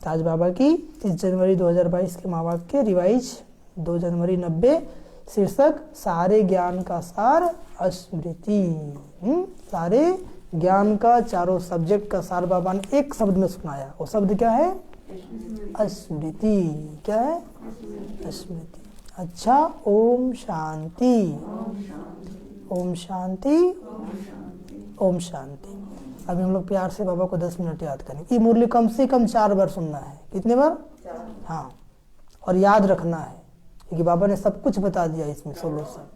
ताज बाबा की 30 जनवरी 2022 के महावाक्य रिवाइज 2 जनवरी 90। शीर्षक, सारे ज्ञान का सार स्मृति। सारे ज्ञान का, चारों सब्जेक्ट का सार बाबा ने एक शब्द में सुनाया। वो शब्द क्या है? स्मृति। क्या है? स्मृति। अच्छा, ओम शांति, ओम शांति, ओम शांति। अभी हम लोग प्यार से बाबा को 10 मिनट याद करेंगे। ये मुरली कम से कम 4 बार सुनना है। कितने बार? 4। हाँ, और याद रखना है क्योंकि बाबा ने सब कुछ बता दिया इसमें सोल्यूशन।